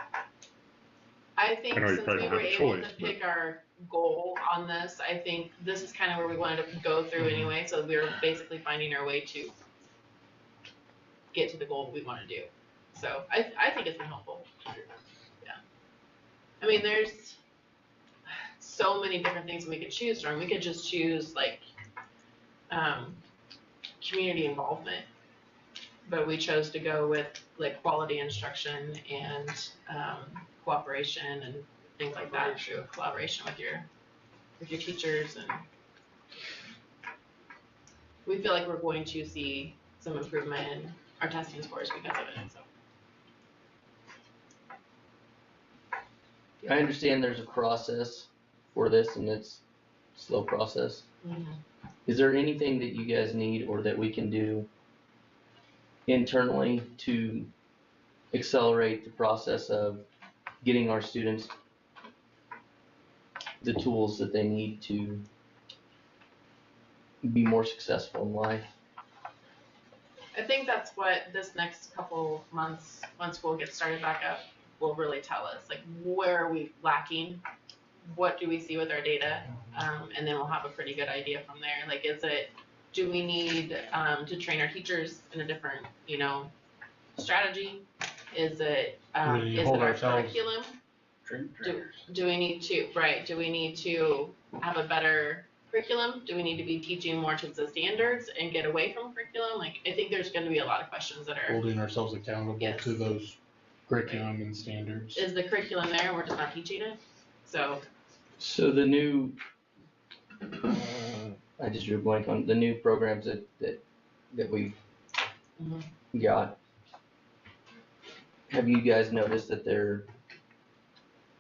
I think I know you since probably we don't were have a able choice, to pick our goal on this, I think this is kind of where we wanted to go through anyway, so we were basically finding our way to get to the goal we want to do. So I think it's been helpful. Yeah. I mean, there's so many different things we could choose from. We could just choose like community involvement, but we chose to go with like quality instruction and cooperation and things like that. Collaboration with your teachers, and we feel like we're going to see some improvement in our testing scores because of it. So. I understand there's a process for this and it's a slow process. Mm-hmm. Is there anything that you guys need or that we can do internally to accelerate the process of getting our students the tools that they need to be more successful in life? I think that's what this next couple months, once school gets started back up, will really tell us. Like, where are we lacking? What do we see with our data? And then we'll have a pretty good idea from there. Like, do we need to train our teachers in a different, strategy? Is it our curriculum? Do we need to have a better curriculum? Do we need to be teaching more to the standards and get away from curriculum? Like, I think there's going to be a lot of questions that are holding ourselves accountable to those curriculum and standards. Is the curriculum there and we're just not teaching it? So the new, I just drew a blank on the new programs that we got. Have you guys noticed that they're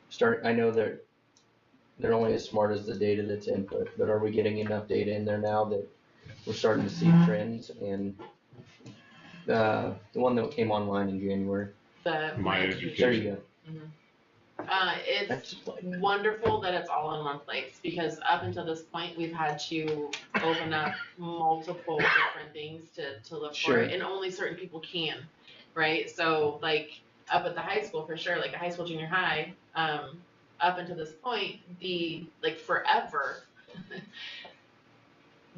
starting? I know they're only as smart as the data that's input, but are we getting enough data in there now that we're starting to see trends? And the one that came online in January. My Education. There you go. It's wonderful that it's all in one place, because up until this point we've had to open up multiple different things to look for it, and only certain people can, right? So like up at the high school for sure, like a high school, junior high, up until this point, forever,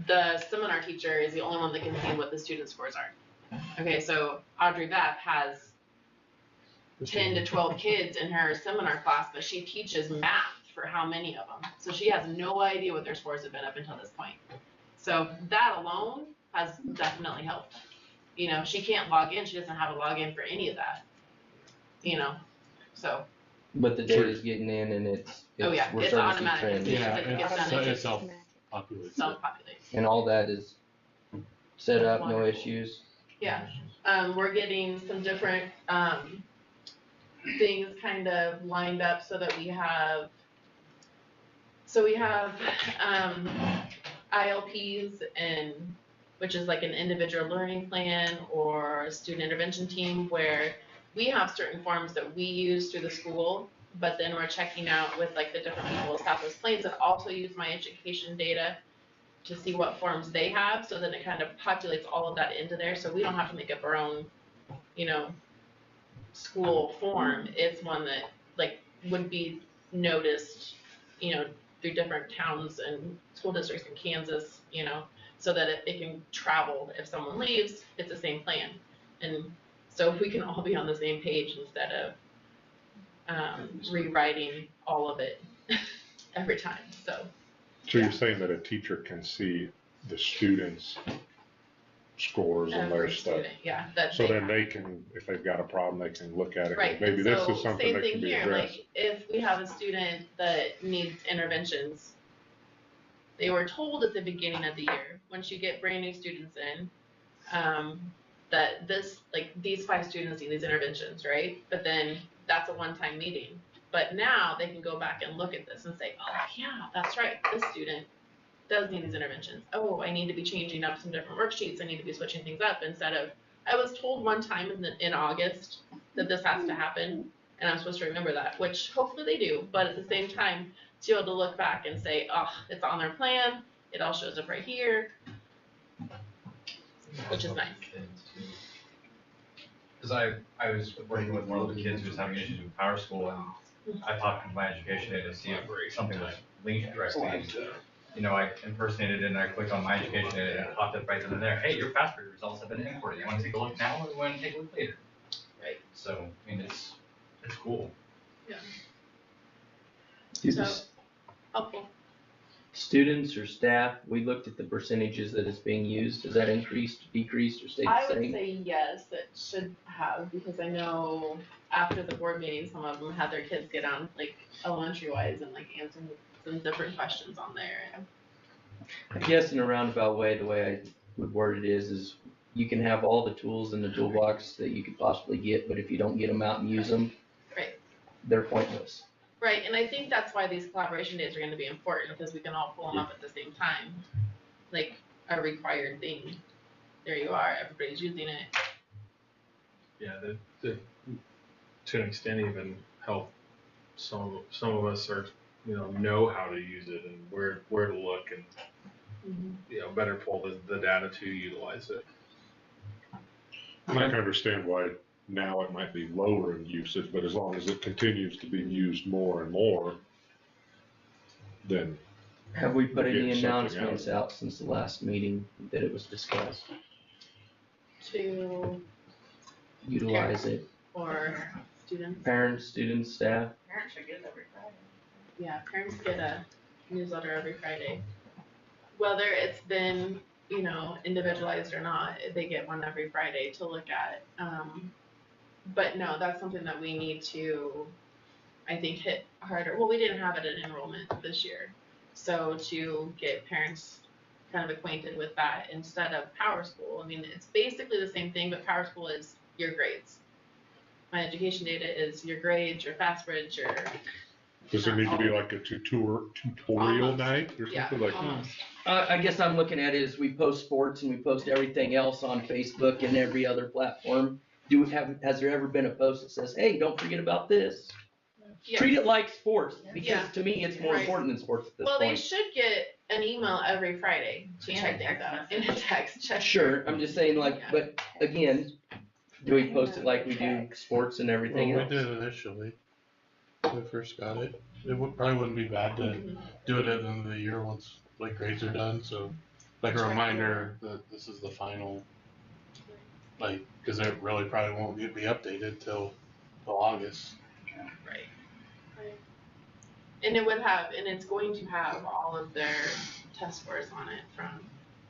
the seminar teacher is the only one that can see what the student scores are. Okay, so Audrey Beth has 10 to 12 kids in her seminar class, but she teaches math for how many of them? So she has no idea what their scores have been up until this point. So that alone has definitely helped. She can't log in. She doesn't have a login for any of that. So. But the data's getting in and it's it's we're starting automatic. to see trends. It's done. Self-populates. self-populates. And all that is set up, no Wonderful. issues. Yeah, we're getting some different, things kind of lined up so that we have, ILPs and, which is like an individual learning plan or a student intervention team where we have certain forms that we use through the school, but then we're checking out with like the different people at Southwest Plains that also use my education data to see what forms they have, so then it kind of populates all of that into there, so we don't have to make up our own, school form. It's one that like would be noticed, through different towns and school districts in Kansas, so that it can travel. If someone leaves, it's the same plan. And so we can all be on the same page instead of rewriting all of it every time, so. So you're saying that a teacher can see the students' scores and their Every stuff? student, yeah, that So they then have. they can, if they've got a problem, they can look at it. Right, Maybe and this so is something same that thing can be here, addressed. like, if we have a student that needs interventions, they were told at the beginning of the year, once you get brand new students in, that these 5 students need these interventions, right? But then that's a one-time meeting. But now they can go back and look at this and say, oh yeah, that's right, this student does need these interventions. Oh, I need to be changing up some different worksheets, I need to be switching things up, instead of, I was told one time in August that this has to happen, and I'm supposed to remember that, which hopefully they do, but at the same time, to be able to look back and say, oh, it's on their plan, it all shows up right here, which is nice. Because I was working with one of the kids who was having issues with Power School, and I talked to my education aid to see if something was linked directly. And, I impersonated it and I clicked on my education aid and it popped up right then and there. Hey, your FAFSA results have been imported. You want to take a look now or you want to take a look later? Right. So, it's cool. Yeah. Do So, the helpful. students or staff, we looked at the percentages that is being used. Has that increased, decreased, or stayed I the would same? say yes, it should have, because I know after the board meeting, some of them had their kids get on, like, elementary wise and like answering some different questions on there. I guess in a roundabout way, the way I would word it is you can have all the tools in the toolbox that you could possibly get, but if you don't get them out and use them, Right. they're pointless. Right, and I think that's why these collaboration days are gonna be important, because we can all pull them up at the same time, like a required thing. There you are, everybody's using it. Yeah, to an extent even help some of us are, know how to use it and where to look and, better pull the data to utilize it. And I can understand why now it might be lower in usage, but as long as it continues to be used more and more, then. Have we put we're any getting something announcements out since the last meeting that it was discussed? To Utilize it. or students. Parents, students, staff. Parents should get it every Friday. Yeah, parents get a newsletter every Friday. Whether it's been, individualized or not, they get one every Friday to look at. But no, that's something that we need to, I think, hit harder. Well, we didn't have it in enrollment this year. So to get parents kind of acquainted with that instead of Power School. I mean, it's basically the same thing, but Power School is your grades. My education data is your grades, your FastBridge, your. Does it need to be like a tutorial Almost. night or Yeah, something like? almost. I guess I'm looking at it as we post sports and we post everything else on Facebook and every other platform. Has there ever been a post that says, hey, don't forget about this? Yeah. Treat it like sports, because Yeah. to me, it's more Right. important than sports at this Well, they point. should get an email every Friday to And a check text things out. message. And a text, check. Sure, I'm just saying but again, do we post it like we do sports and everything Well, else? we did initially, when we first got it. It probably wouldn't be bad to do it at the end of the year once like grades are done, so like a reminder that this is the final, like, cause it really probably won't be updated till August. Right. And it's going to have all of their test scores on it from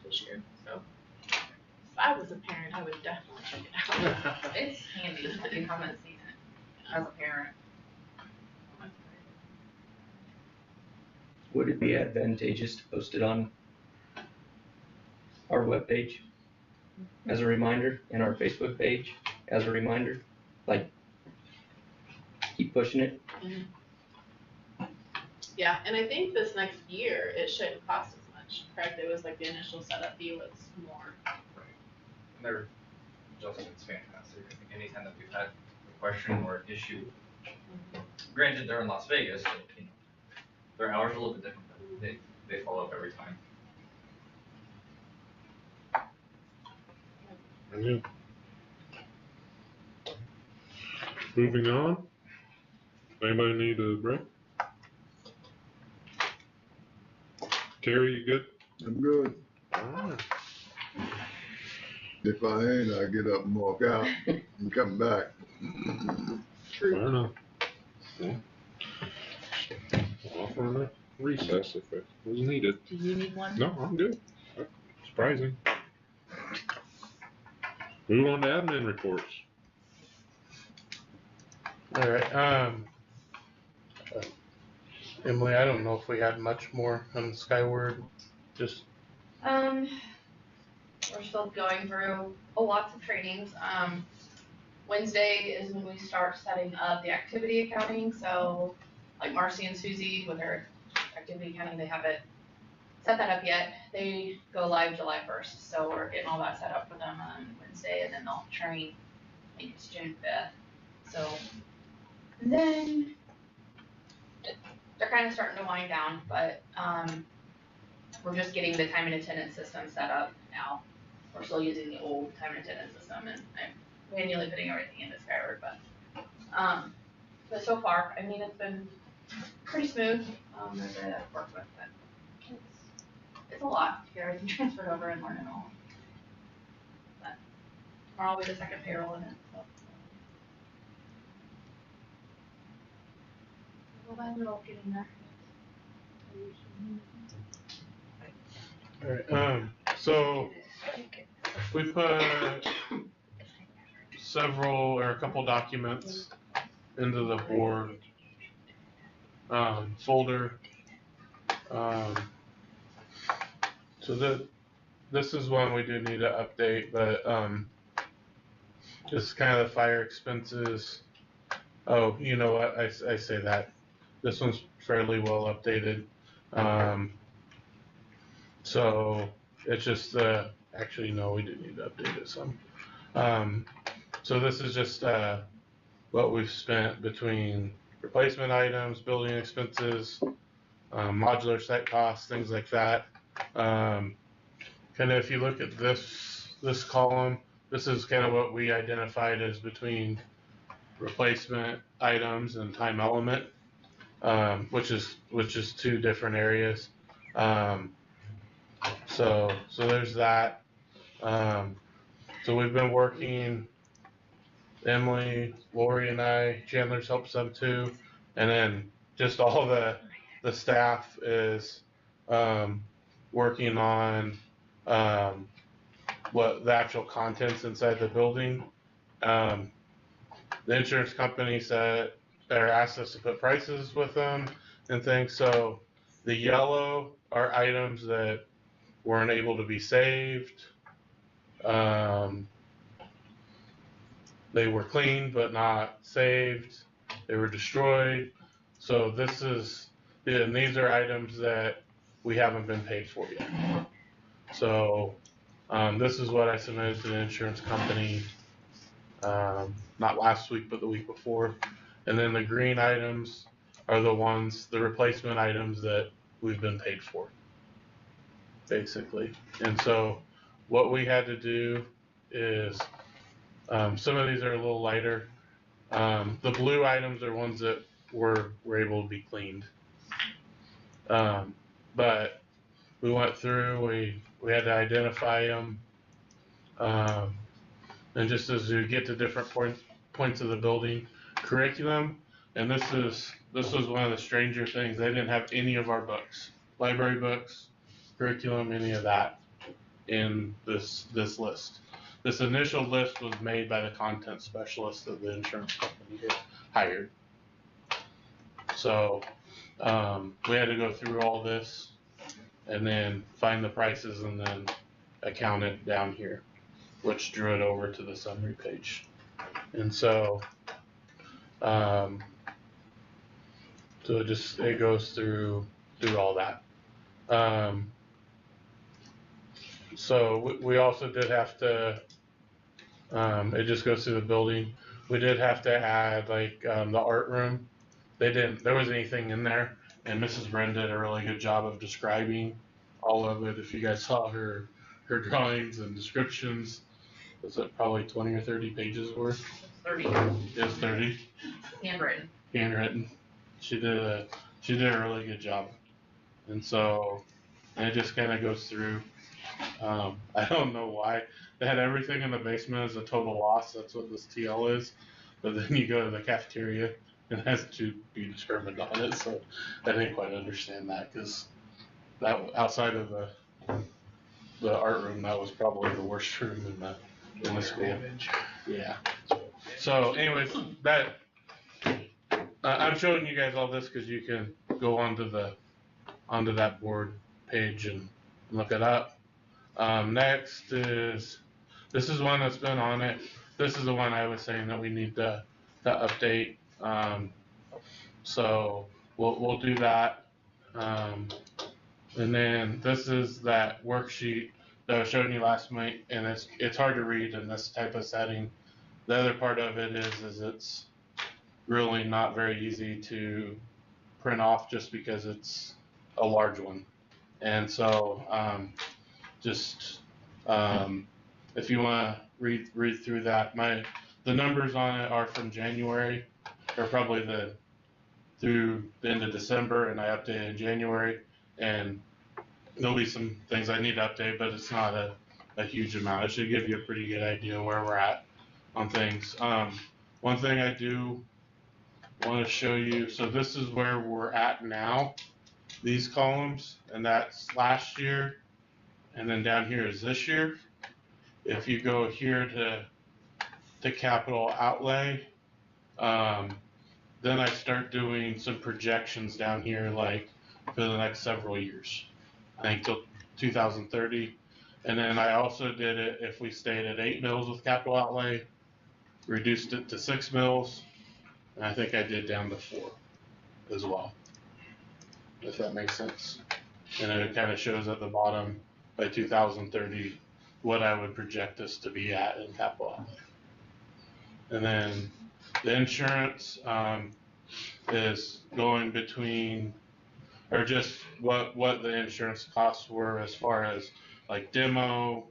this year, so. If I was a parent, I would definitely check it out. It's handy if you haven't seen it as a parent. would it be advantageous to post it on our webpage as a reminder and our Facebook page as a reminder? Like, keep pushing it? Yeah, and I think this next year, it shouldn't cost as much, correct? It was like the initial setup fee was more. And their adjustment's fantastic. I think anytime that we've had a question or an issue, granted, they're in Las Vegas, so, you know, their hours are a little bit different, but they follow up every time. Yeah. Moving on. Anybody need a break? Terry, you good? I'm good. Alright. If I ain't, I get up and walk out and come back. Fair enough. Yeah. Offer a recess if it was needed. Do you need one? No, I'm good. Surprising. Move on to admin reports. All right. Emily, I don't know if we had much more on Skyward. Just We're still going through lots of trainings. Wednesday is when we start setting up the activity accounting. So like Marcy and Susie with their activity accounting, they haven't set that up yet. They go live July 1st. So we're getting all that set up for them on Wednesday, and then they'll train, I think it's June 5th. So and then they're kind of starting to wind down, but we're just getting the time and attendance system set up now. We're still using the old time and attendance system, and I'm manually putting everything into Skyward, but so far, I mean, it's been pretty smooth. There's a I've worked with, but it's a lot to get everything transferred over and learn it all. But tomorrow will be the second payroll in it, so. Little by little, getting there. all right. So we put several or a couple documents into the board folder. So this is one we do need to update, but just kind of the fire expenses. Oh, you know what? I say that. This one's fairly well updated. So it's just actually no, we do need to update it some. So this is just what we've spent between replacement items, building expenses, modular site costs, things like that. Kind of if you look at this column, this is kind of what we identified as between replacement items and time element, which is two different areas. So there's that. So we've been working, Emily, Lori and I, Chandler's helped some too, and then just all the staff is working on what the actual contents inside the building. The insurance company said, or asked us to put prices with them and things. So the yellow are items that weren't able to be saved. They were cleaned but not saved. They were destroyed. So these are items that we haven't been paid for yet. So this is what I submitted to the insurance company, not last week, but the week before. And then the green items are the replacement items that we've been paid for, basically. And so what we had to do is, some of these are a little lighter. The blue items are ones that were able to be cleaned. But we went through, we had to identify them. And just as you get to different points of the building, curriculum, and this was one of the stranger things. They didn't have any of our books, library books, curriculum, any of that in this list. This initial list was made by the content specialist that the insurance company had hired. So we had to go through all this and then find the prices and then account it down here, which drew it over to the summary page. And so, so it goes through all that. So we also did have to, it just goes through the building. We did have to add like, the art room. There wasn't anything in there, and Mrs. Bren did a really good job of describing all of it. If you guys saw her drawings and descriptions, was it probably 20 or 30 pages worth? 30. Yes, 30. Handwritten. She did a really good job. And so, and it just kind of goes through, I don't know why. They had everything in the basement as a total loss. That's what this TL is. But then you go to the cafeteria and it has to be determined on it. So I didn't quite understand that, because that, outside of the art room, that was probably the worst room in the school. Yeah. So anyways, that, I'm showing you guys all this because you can go onto that board page and look it up. Next is, this is one that's been on it. This is the one I was saying that we need to update. So we'll do that. And then this is that worksheet that I was showing you last night, and it's hard to read in this type of setting. The other part of it is it's really not very easy to print off just because it's a large one. And so, if you want to read through that, the numbers on it are from January, or probably through the end of December, and I updated in January, and there'll be some things I need to update, but it's not a huge amount. It should give you a pretty good idea where we're at on things. One thing I do want to show you, so this is where we're at now, these columns, and that's last year, and then down here is this year. If you go here to capital outlay, then I start doing some projections down here, like for the next several years, I think till 2030. And then I also did it if we stayed at 8 mils with capital outlay, reduced it to 6 mils, and I think I did down to 4 as well, if that makes sense. And it kind of shows at the bottom by 2030 what I would project this to be at in capital outlay. And then the insurance is going between, or just what the insurance costs were as far as like demo,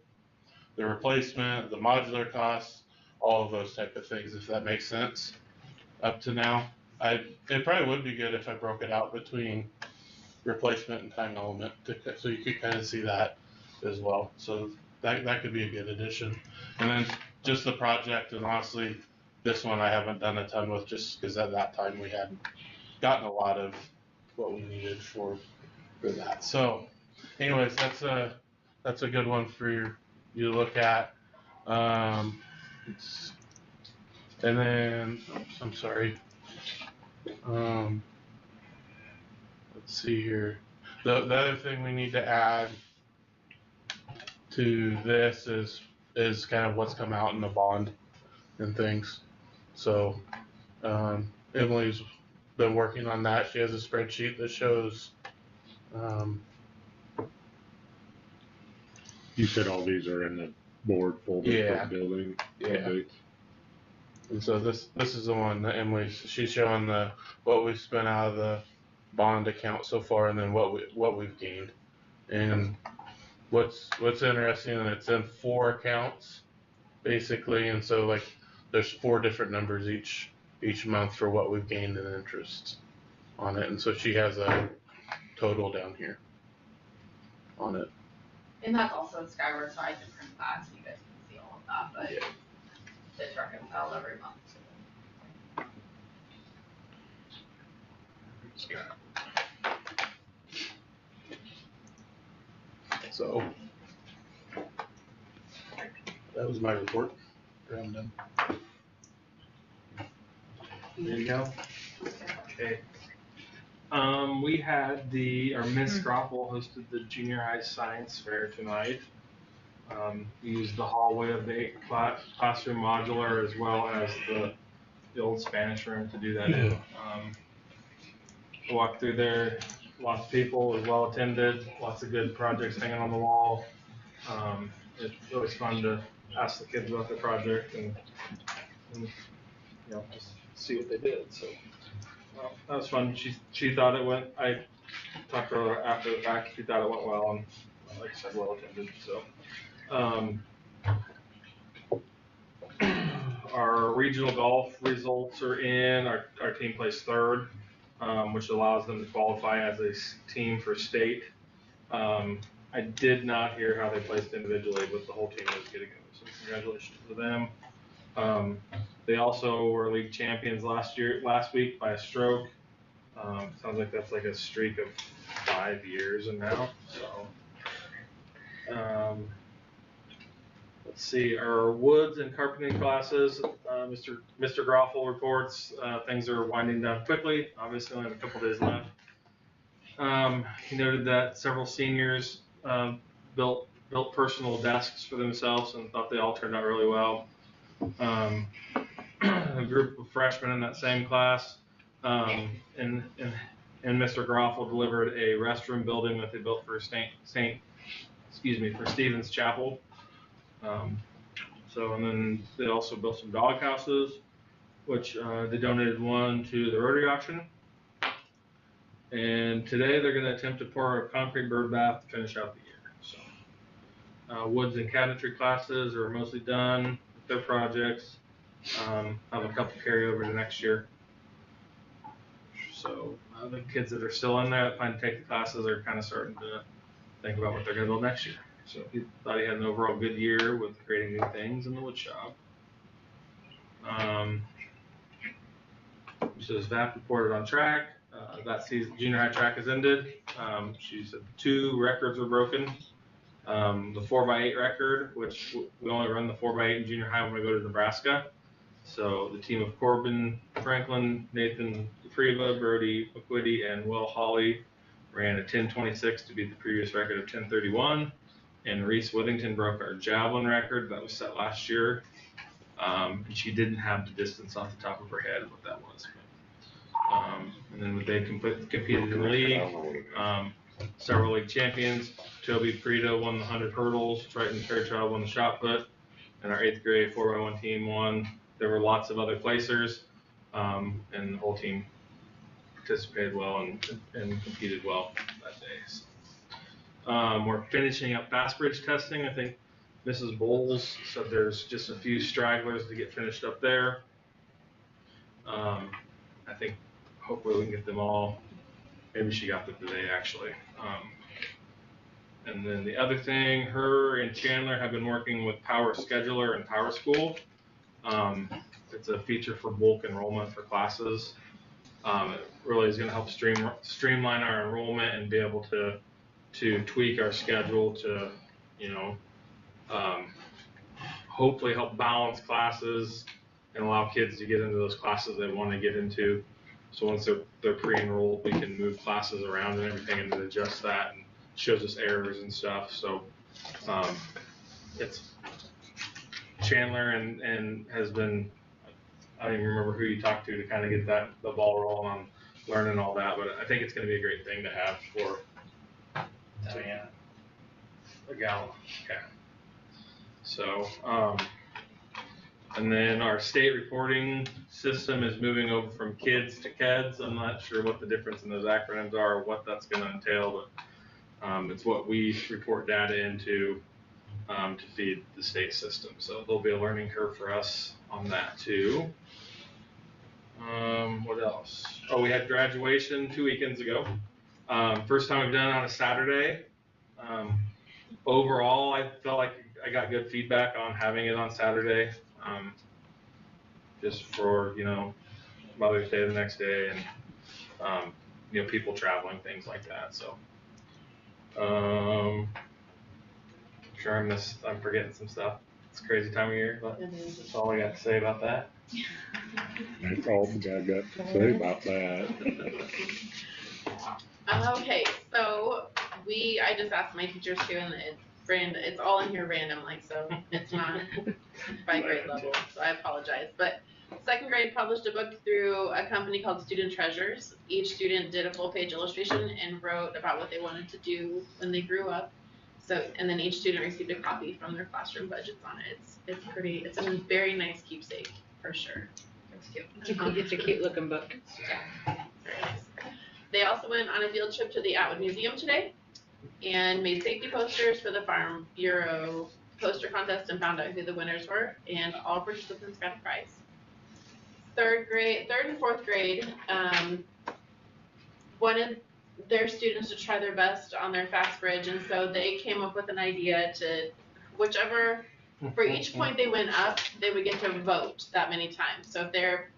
the replacement, the modular costs, all of those type of things, if that makes sense. Up to now, it probably would be good if I broke it out between replacement and time element, so you could kind of see that as well. So that could be a good addition. And then just the project, and honestly, this one I haven't done a ton with, just because at that time we hadn't gotten a lot of what we needed for that. So anyways, that's a good one for you to look at. And then, I'm sorry. Let's see here. The other thing we need to add to this is kind of what's come out in the bond and things. So Emily's been working on that. She has a spreadsheet that shows. You said all these are in the board folder Yeah. for building Yeah. updates. And so this is the one that she's showing what we've spent out of the bond account so far, and then what we've gained. And what's interesting, and it's in 4 accounts basically, and so like there's 4 different numbers each month for what we've gained in interest on it. And so she has a total down here on it. And that's also Skyward, so I can print that so you guys can see all of that, but it's reconciled every month. So that was my report. I'm done. There you go. Okay. We had our Miss Groppel hosted the junior high science fair tonight. We used the hallway of the classroom modular as well as the old Spanish room to do that in. I walked through there, lots of people, was well attended, lots of good projects hanging on the wall. It's always fun to ask the kids about their project and just see what they did. So that was fun. She thought it went. I talked to her after the fact. She thought it went well, and like I said, well attended. So our regional golf results are in. Our team placed third, which allows them to qualify as a team for state. I did not hear how they placed individually, but the whole team was getting it. So congratulations to them. They also were league champions last week by a stroke. Sounds like that's like a streak of 5 years and now. So, let's see, our woods and carpentering classes. Mr. Groffel reports things are winding down quickly. Obviously, only have a couple days left. He noted that several seniors built personal desks for themselves and thought they all turned out really well. A group of freshmen in that same class, and Mr. Groffel delivered a restroom building that they built for for Stevens Chapel. And then they also built some dog houses, which they donated one to the Rotary auction. And today they're going to attempt to pour a concrete bird bath to finish out the year. So, woods and cabinetry classes are mostly done with their projects. Have a couple carry over to next year. So the kids that are still in there that plan to take the classes are kind of starting to think about what they're going to build next year. So he thought he had an overall good year with creating new things in the wood shop. So his VAP reported on track. That season, junior high track has ended. She said 2 records were broken. The 4x8 record, which we only run the 4x8 in junior high when we go to Nebraska. So the team of Corbin Franklin, Nathan Friva, Brody McQuitty, and Will Hawley ran a 10:26 to beat the previous record of 10:31. And Reese Withington broke our javelin record that was set last year. And she didn't have the distance off the top of her head what that was. And then they competed in the league. Several league champions. Toby Prito won the 100 hurdles. Triton Fairchild won the shot put. And our 8th grade 4x1 team won. There were lots of other placers. And the whole team participated well and competed well that day. So, we're finishing up fast bridge testing. I think Mrs. Bowles said there's just a few stragglers to get finished up there. I think hopefully we can get them all. Maybe she got them today actually. And then the other thing, her and Chandler have been working with Power Scheduler and Power School. It's a feature for bulk enrollment for classes. It really is going to help streamline our enrollment and be able to tweak our schedule to, hopefully help balance classes and allow kids to get into those classes they want to get into. So once they're pre-enrolled, we can move classes around and everything and adjust that, and shows us errors and stuff. So it's Chandler and has been, I don't even remember who you talked to kind of get the ball rolling on learning all that, but I think it's going to be a great thing to have for a gal. Okay. So, and then our state reporting system is moving over from KIDS to KEDS. I'm not sure what the difference in those acronyms are or what that's going to entail, but it's what we report data into to feed the state system. So there'll be a learning curve for us on that too. What else? Oh, we had graduation 2 weekends ago. First time we've done it on a Saturday. Overall, I felt like I got good feedback on having it on Saturday. Just for, Mother's Day the next day and, people traveling, things like that. So, I'm sure I'm forgetting some stuff. It's a crazy time of year, but that's all I got to say about that. That's all I got to say about that. Okay, so I just asked my teachers too, and it's all in here randomly, so it's not by grade level, so I apologize. But second grade published a book through a company called Student Treasures. Each student did a full page illustration and wrote about what they wanted to do when they grew up. So, and then each student received a copy from their classroom budgets on it. It's a very nice keepsake, for sure. It's cute. It's a cute looking book. Yeah, very nice. They also went on a field trip to the Atwood Museum today and made safety posters for the Farm Bureau poster contest and found out who the winners were, and all participants got a prize. Third and fourth grade wanted their students to try their best on their fast bridge, and so they came up with an idea to for each point they went up, they would get to vote that many times. So if their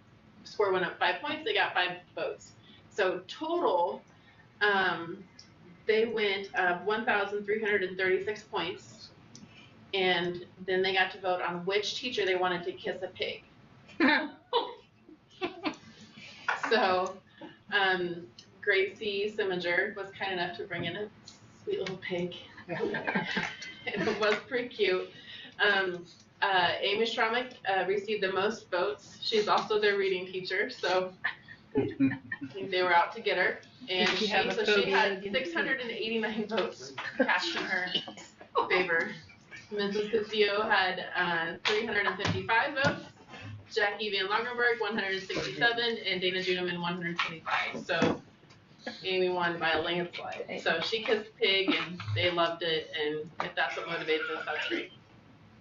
score went up 5 points, they got 5 votes. So total, they went up 1,336 points, and then they got to vote on which teacher they wanted to kiss a pig. So, Gracie Siminger was kind enough to bring in a sweet little pig. And it was pretty cute. Amy Stramick received the most votes. She's also their reading teacher, so I think they were out to get her. And she had 689 votes cast in her favor. Mrs. Castillo had 355 votes. Jackie Van Lagerberg 167, and Dana Juneman 125. So Amy won by a landslide. So she kissed pig, and they loved it. And if that's what motivates us, that's great.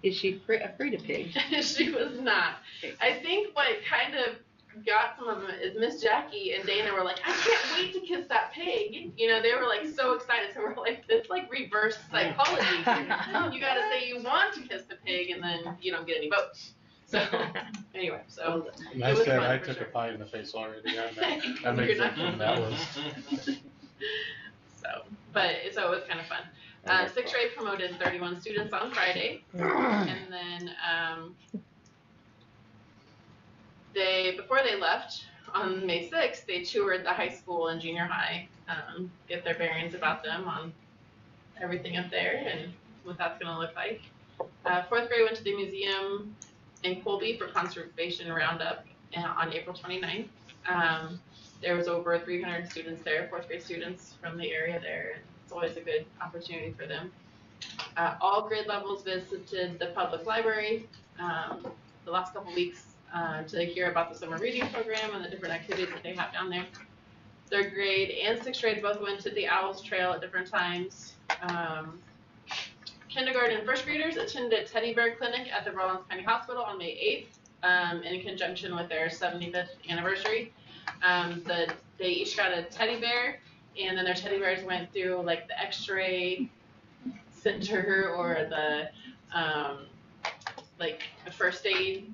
Is she afraid of pigs? She was not. I think what kind of got some of them is Miss Jackie and Dana were like, I can't wait to kiss that pig. You know, they were like so excited. So we're like, it's like reverse psychology. You gotta say you want to kiss the pig, and then you don't get any votes. So anyway, so Nice it was guy, fun I for took sure. a pie in the face already. That makes sense from that one. So it was kind of fun. Sixth grade promoted 31 students on Friday, and then before they left on May 6th, they toured the high school and junior high, get their bearings about them on everything up there and what that's going to look like. Fourth grade went to the museum in Colby for conservation roundup on April 29th. There was over 300 students there, fourth grade students from the area there. It's always a good opportunity for them. All grade levels visited the public library the last couple weeks to hear about the summer reading program and the different activities that they have down there. Third grade and sixth grade both went to the Owls Trail at different times. Kindergarten and first graders attended Teddy Bear Clinic at the Rollins County Hospital on May 8th in conjunction with their 75th anniversary. They each got a teddy bear, and then their teddy bears went through like the X-ray center or the like a first aid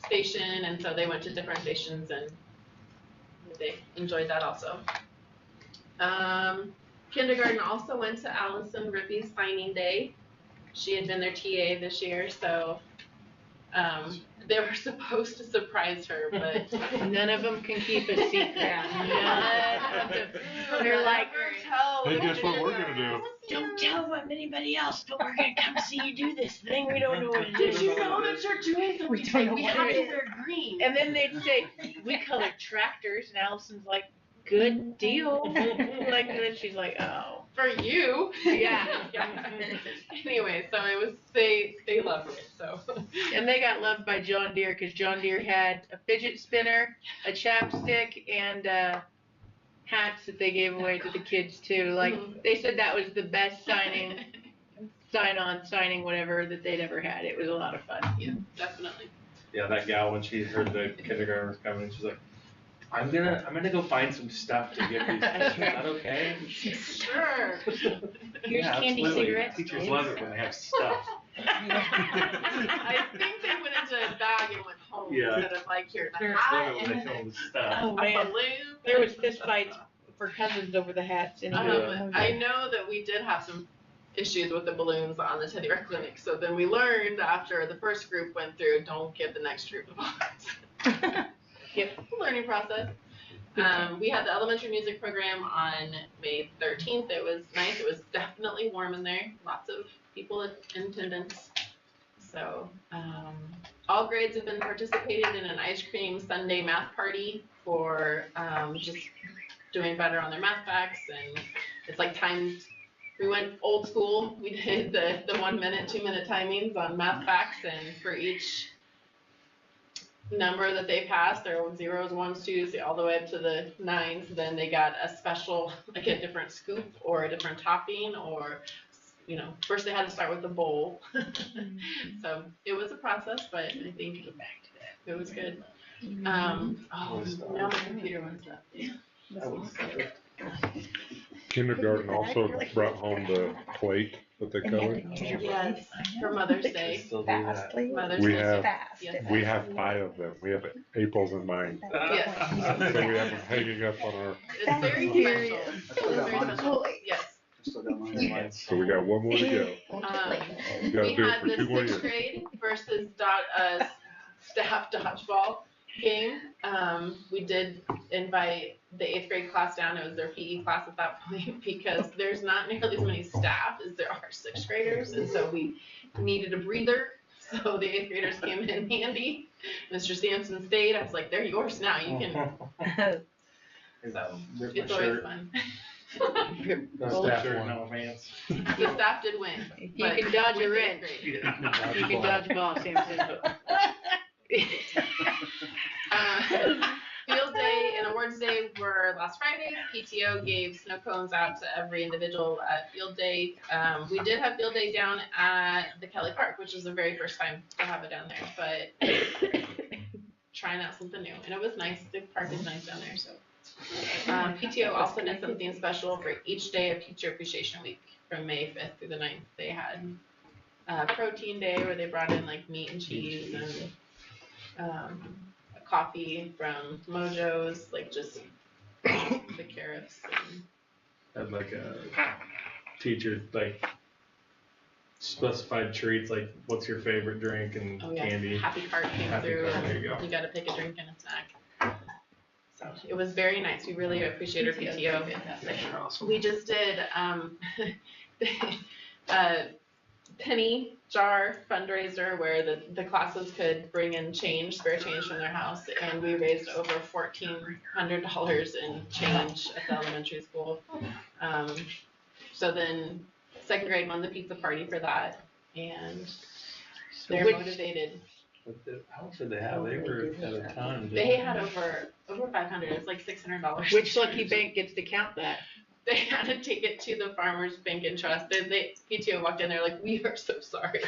station, and so they went to different stations and they enjoyed that also. Kindergarten also went to Allison Rippey's signing day. She had been their TA this year, so they were supposed to surprise her, but none of them can keep a secret. They're like, hey, guess what we're gonna do? Don't tell anybody else, but we're gonna come see you do this thing. We don't know what it is. Did you know that you're doing something? We don't know we what have it to is. wear green. And then they'd say, we color tractors, and Allison's like, good deal. Like, and then she's like, oh. For you. Yeah. Anyway, so it was, they loved it, so. And they got loved by John Deere, because John Deere had a fidget spinner, a chapstick, and hats that they gave away to the kids too. Like, they said that was the best signing, whatever that they'd ever had. It was a lot of fun. Yeah, definitely. Yeah, that gal, when she heard the kindergarten was coming, she's like, I'm gonna go find some stuff to give these kids. Is that okay? Sure. Here's candy, absolutely. cigarettes. Teachers love it when they have stuff. I think they went into a bag and went home instead of like, here's a Parents hat love it when they and fill them with stuff. Oh, a man. balloon. There was fist fights for cousins over the hats. And I know that we did have some issues with the balloons on the Teddy Bear Clinic, so then we learned after the first group went through, don't give the next group the balloons. Yep. Learning process. We had the elementary music program on May 13th. It was nice. It was definitely warm in there. Lots of people in attendance. So, all grades have been participated in an ice cream sundae math party for just doing better on their math facts, and it's like timed. We went old school. We did the 1 minute, 2 minute timings on math facts, and for each number that they passed, there were zeros, ones, twos, all the way up to the nines. Then they got a special, like a different scoop or a different topping, or first they had to start with the bowl. So it was a process, but I think it was good. Now my computer wants up. Kindergarten also brought home the plate that they colored. Yes, for Mother's Day. Mother's We Day. have, Yes. we have 5 of them. We have April's and mine. Yes. So we have them hanging up on our, It's very special. It's very special. Yes. so we got one more to go. We gotta We do it had for the 2 more 6th years. grade versus staff dodgeball game. We did invite the 8th grade class down. It was their PE class at that point because there's not nearly as many staff as there are 6th graders, and so we needed a breather. So the 8th graders came in handy. Mr. Sampson stayed. I was like, "They're yours now. You can." It's always fun. No offense. The staff did win. You can dodge a wrench. You can dodge a ball, Samson. Field day and awards day were last Friday. PTO gave snow cones out to every individual at field day. We did have field day down at the Kelly Park, which is the very first time to have it down there, but trying out something new. And it was nice. The park is nice down there, so. PTO also did something special for each day of Teacher Appreciation Week from May 5th through the 9th. They had protein day where they brought in like meat and cheese and coffee from Mojo's, like just the carrots. Had like a teacher like specified treats, like what's your favorite drink and candy. Happy Cart came Happy through. Cart, there you go. You got to pick a drink and a snack. So it was very nice. We really appreciate our PTO. We just did penny jar fundraiser where the classes could bring in change, spare change from their house, and we raised over $1,400 in change at the elementary school. So then 2nd grade won the pizza party for that, and they're motivated. How much did they have? They were at a ton. They had over 500. It was like $600. Which lucky bank gets to count that? They had to take it to the Farmers Bank and Trust. They PTO walked in there like, "We are so sorry.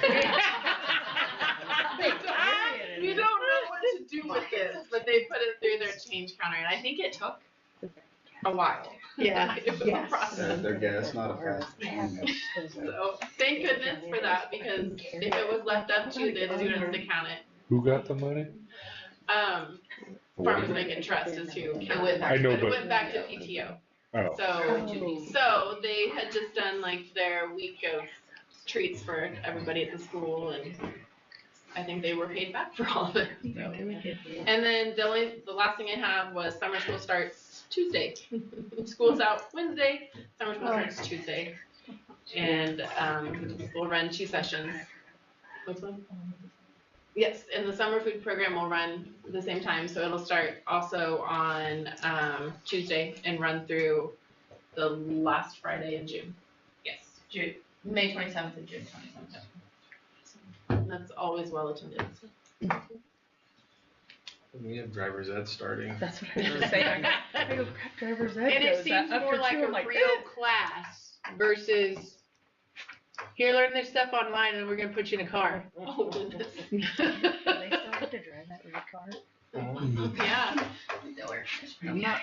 We don't know what to do with this," but they put it through their change counter, and I think it took a while. Yeah. It was a process. They're gas, not a fast. So thank goodness for that, because if it was left up to the students to count it, Who got the money? Farmers Bank and Trust is who it went back I know, to. It but- went back to PTO. Oh. So they had just done like their week of treats for everybody at the school, and I think they were paid back for all of it. So. And then the last thing I have was summer school starts Tuesday. School's out Wednesday, summer school starts Tuesday. And we'll run 2 sessions. Which one? Yes, and the summer food program will run at the same time, so it'll start also on Tuesday and run through the last Friday in June. Yes, May 27th and June 27th. That's always well attended. We have driver's ed starting. That's what I was just saying. I go crap driver's ed. And it seems more like a real class versus here, learn this stuff online, and we're gonna put you in a car. Oh goodness. They still have to drive that red car. Yeah. I'm not.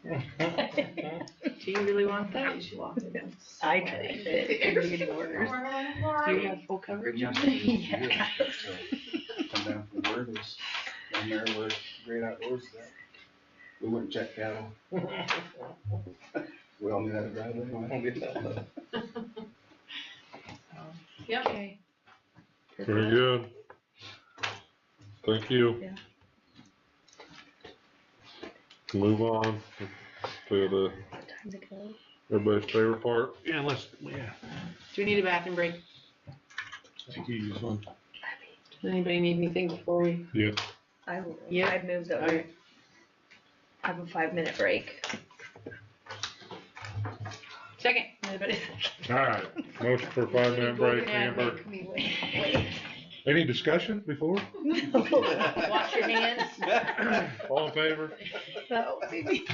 Do you really want that? I tried it. Are you getting orders? Do you have full coverage on it? Yes. Come down from word is down there where Great Outdoors is at. We wouldn't check cattle. We all knew how to drive anyway. Yep. Okay. Very good. Thank you. Yeah. Move on to the, everybody's favorite part. Yeah, Do we need a bathroom break? I think you use one. Does anybody need anything before we? Yeah. I Yeah. moved that we Alright. have a 5-minute break. Second. Anybody? All right, motion for 5-minute break, Amber. Make me wait. Any discussion before? Wash your hands. All in favor? No, maybe.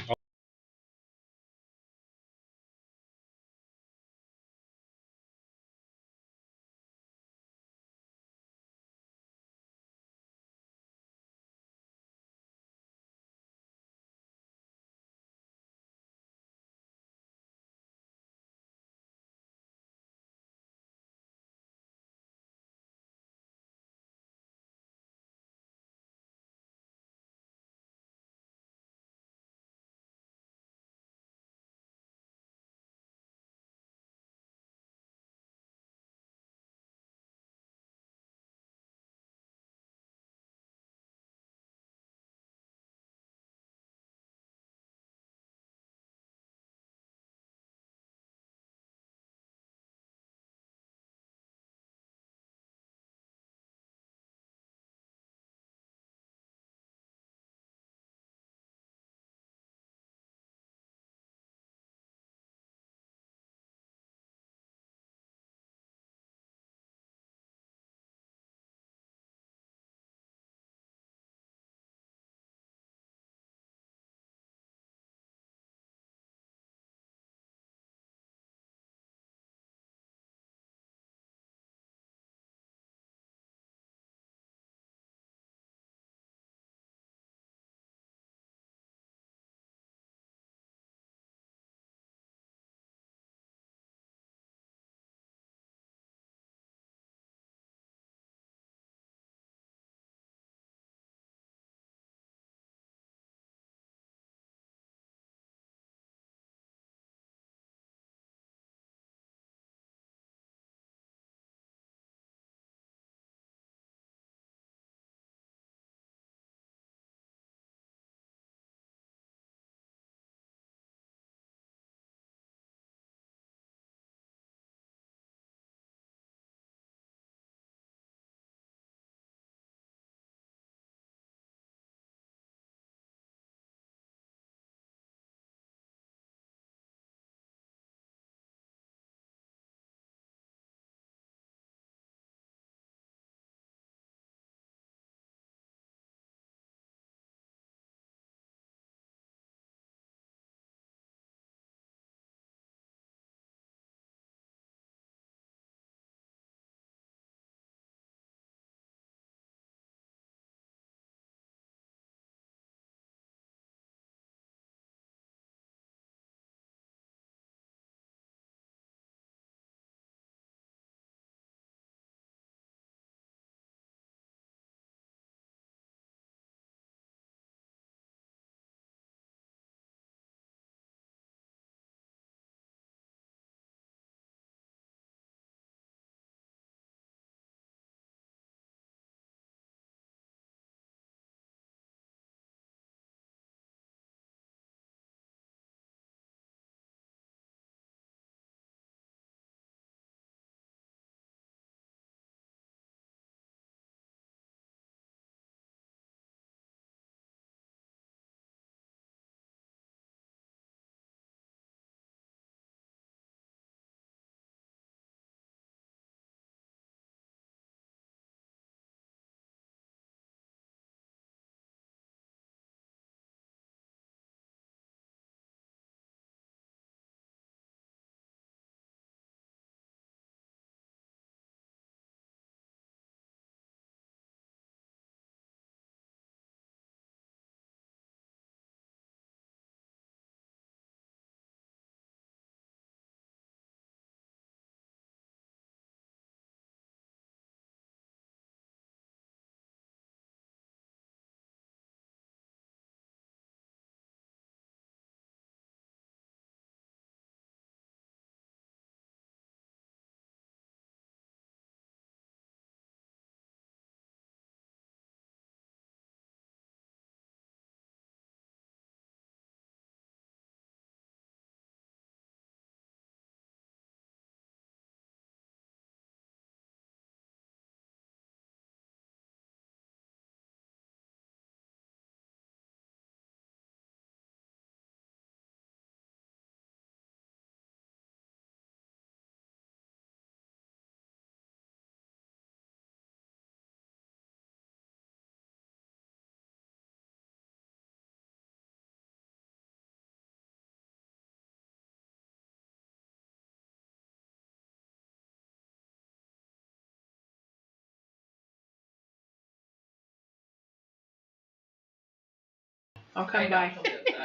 I'll come by.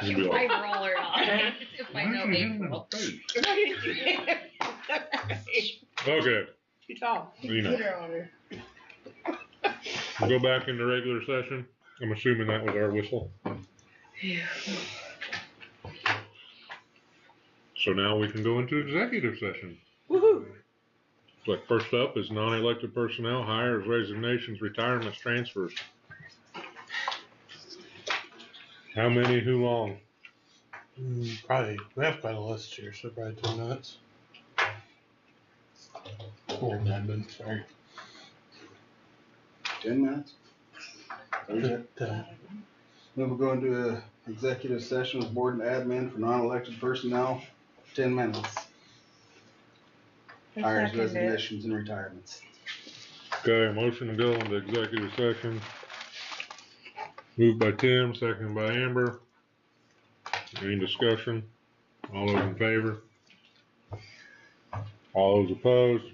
You'll be like, I roll her off. If I know April. okay, Too tall. Lena, we'll go back into regular session. I'm assuming that was our whistle. So now we can go into executive session. Woohoo! Like first up is non-elected personnel, hires, resignations, retirements, transfers. How many, who long? Probably, we have quite a list here, so probably 2 minutes. Board admin, sorry. 10 minutes? Okay. But, Then we'll go into a executive session with board and admin for non-elected personnel, 10 minutes. Hires, resignations, and retirements. Okay, motion to go into executive session. Moved by Tim, seconded by Amber. Any discussion? All those in favor? All those opposed?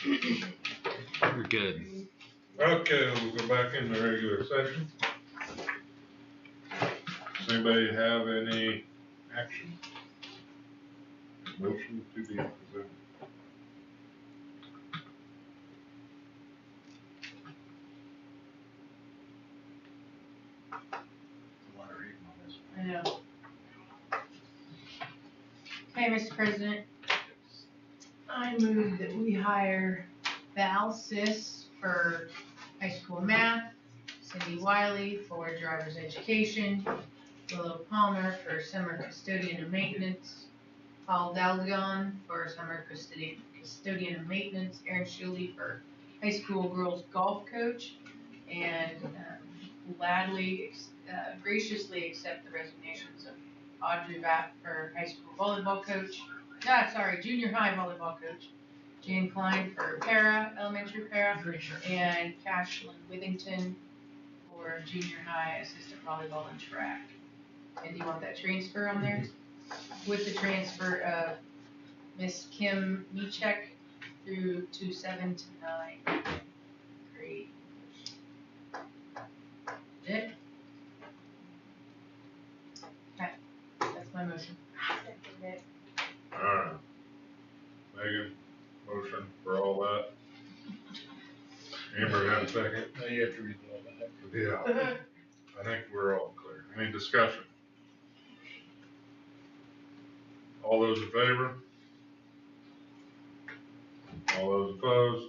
We're good. Okay, we'll go back into regular session. Does anybody have any action? Motion to be presented. I know. Okay, Mr. President, I move that we hire Val Sis for high school math, Cindy Wiley for driver's education, Willow Palmer for summer custodian and maintenance, Paul Dalgon for summer custodian and maintenance, Aaron Shuley for high school girls golf coach, and gladly, graciously accept the resignations of Audrey Vapp for high school volleyball coach, junior high volleyball coach, Jan Klein for elementary para, and Cashlyn Withington for junior high assistant volleyball and track. And do you want that transfer on there? With the transfer of Miss Kim Michek through 2/7 to 9. Great. It? Okay, that's my motion. Alright. Megan, motion for all that. Amber, have a second? Now you have to read all that. Yeah. I think we're all clear. Any discussion? All those in favor? All those opposed?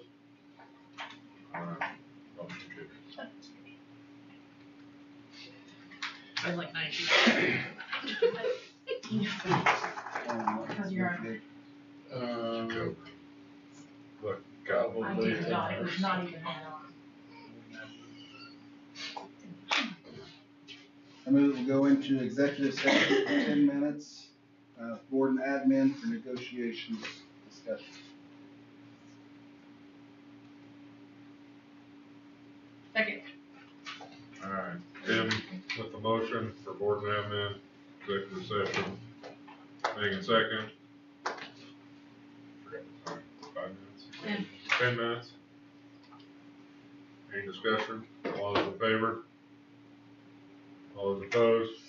Alright. Motion carries. I was like 90. Because you're on. Look, I probably. did not, it was not even on. I move we'll go into executive session for 10 minutes, board and admin for negotiations discussion. Second. Alright, Tim with the motion for board and admin, executive session. Megan second. Forgot the time, 5 minutes? 10 minutes? Any discussion? All those in favor? All those opposed?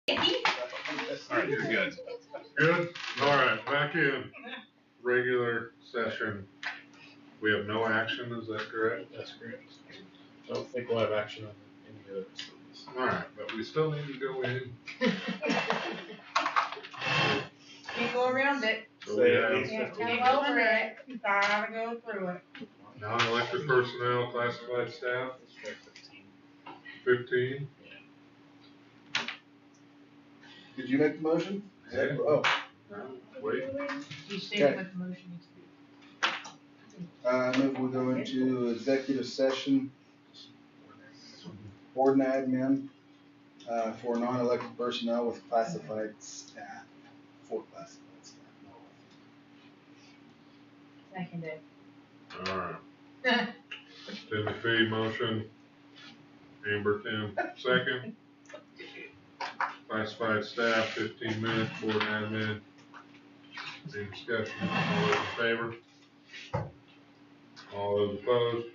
Alright, you're good. Good? Alright, back in regular session. We have no action, is that correct? That's correct. I don't think we'll have action on any other facilities. Alright, but we still need to go in. Can't go around it. So we have Can't go over it. You gotta go through it. non-elected personnel, classified staff, 15. Did you make the motion? Yeah. Oh, Wait, You stated what the motion needs to be. I move we go into executive session, board and admin, for non-elected personnel with classified staff, for classified staff. Seconded. alright. Timothy, motion. Amber, Tim, second. Classified staff, 15 minutes, board and admin. Any discussion? All those in favor? All those opposed?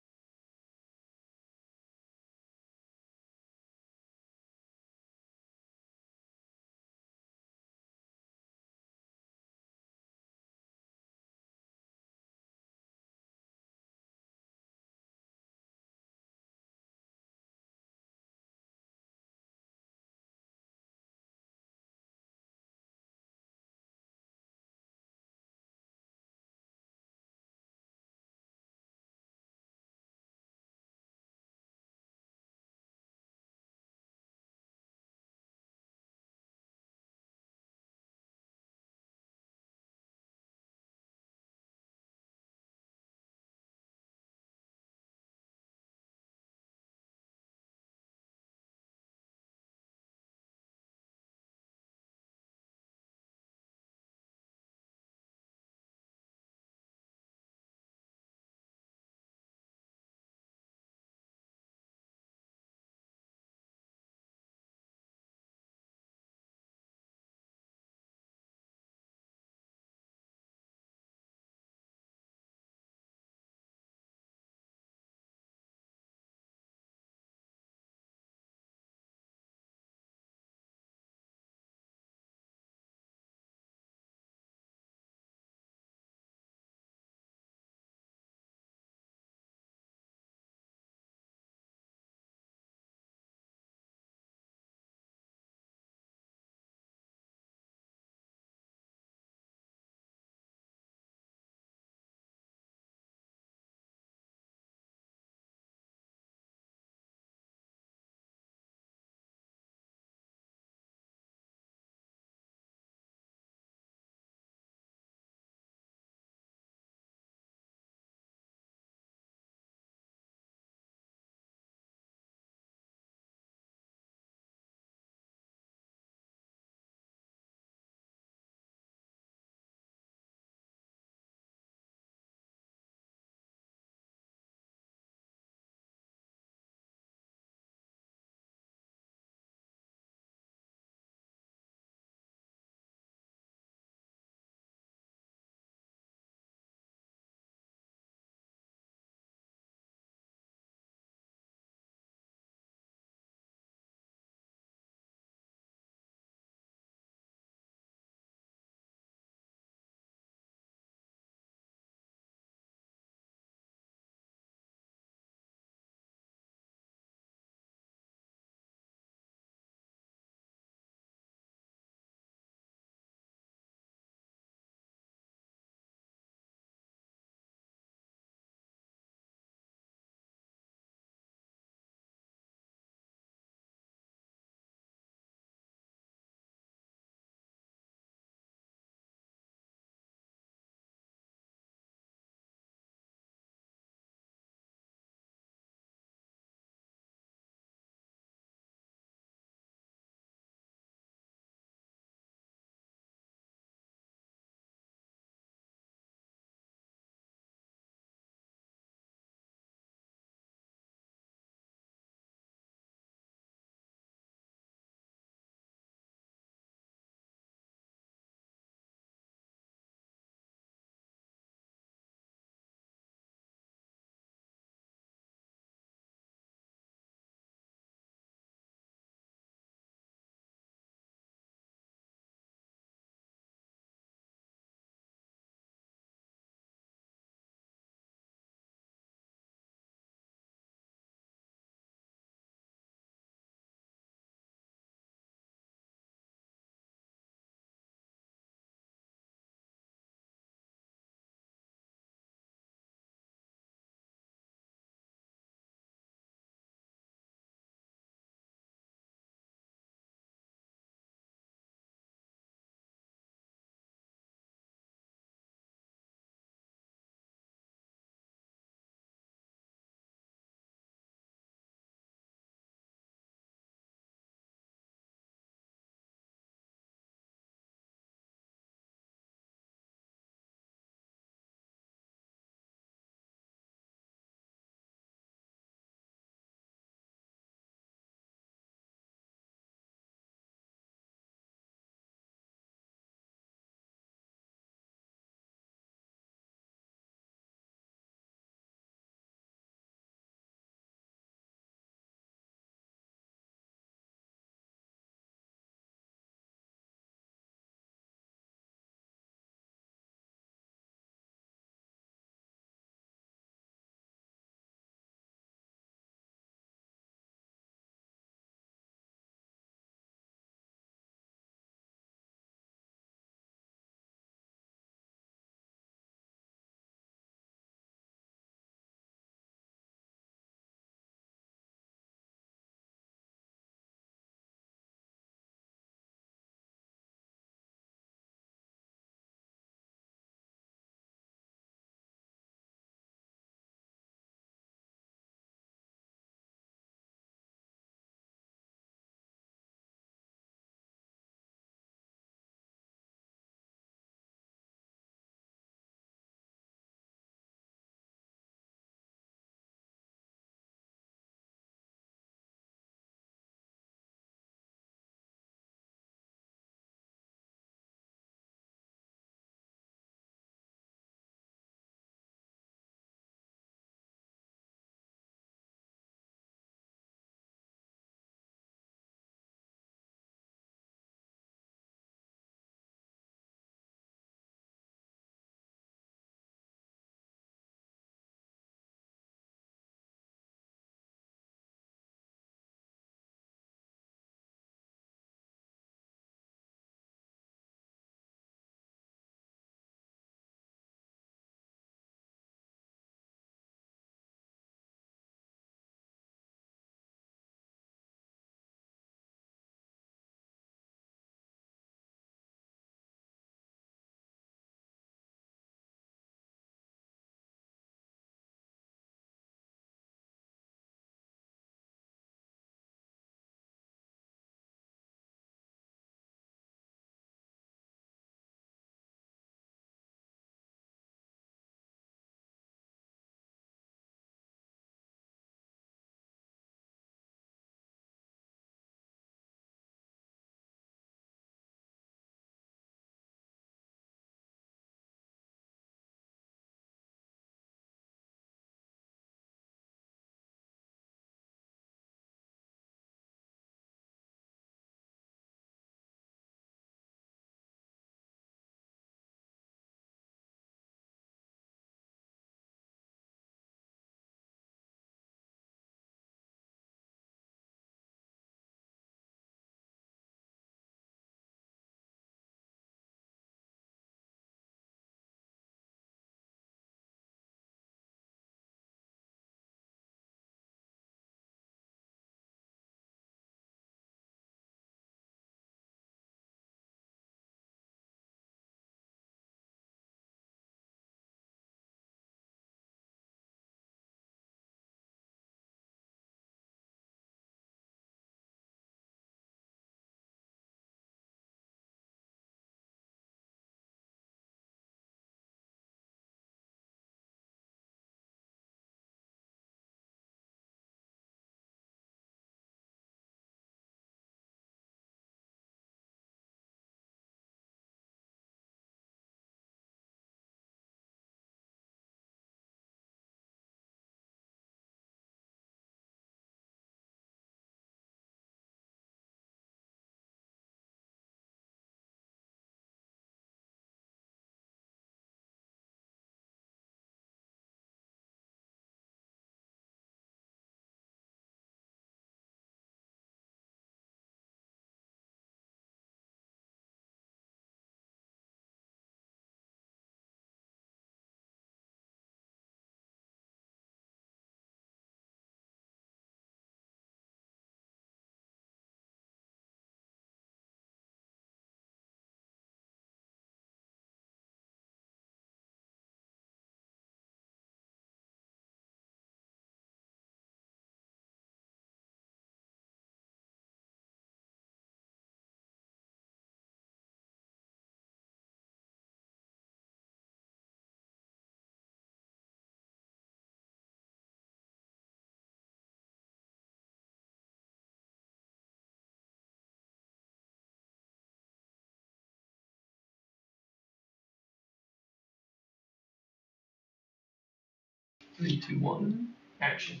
3, 2, 1, action.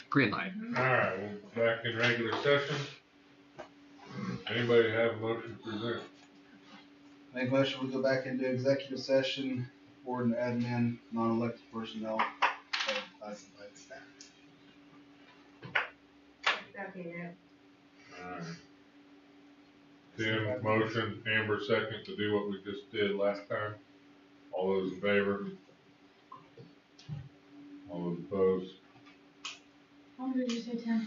Green light. Alright, we're back in regular session. Anybody have a motion to present? Make a motion, we go back into executive session, board and admin, non-elected personnel, and classified staff. Alright. Tim, motion, Amber second to do what we just did last time. All those in favor? All those opposed? How long did you say 10?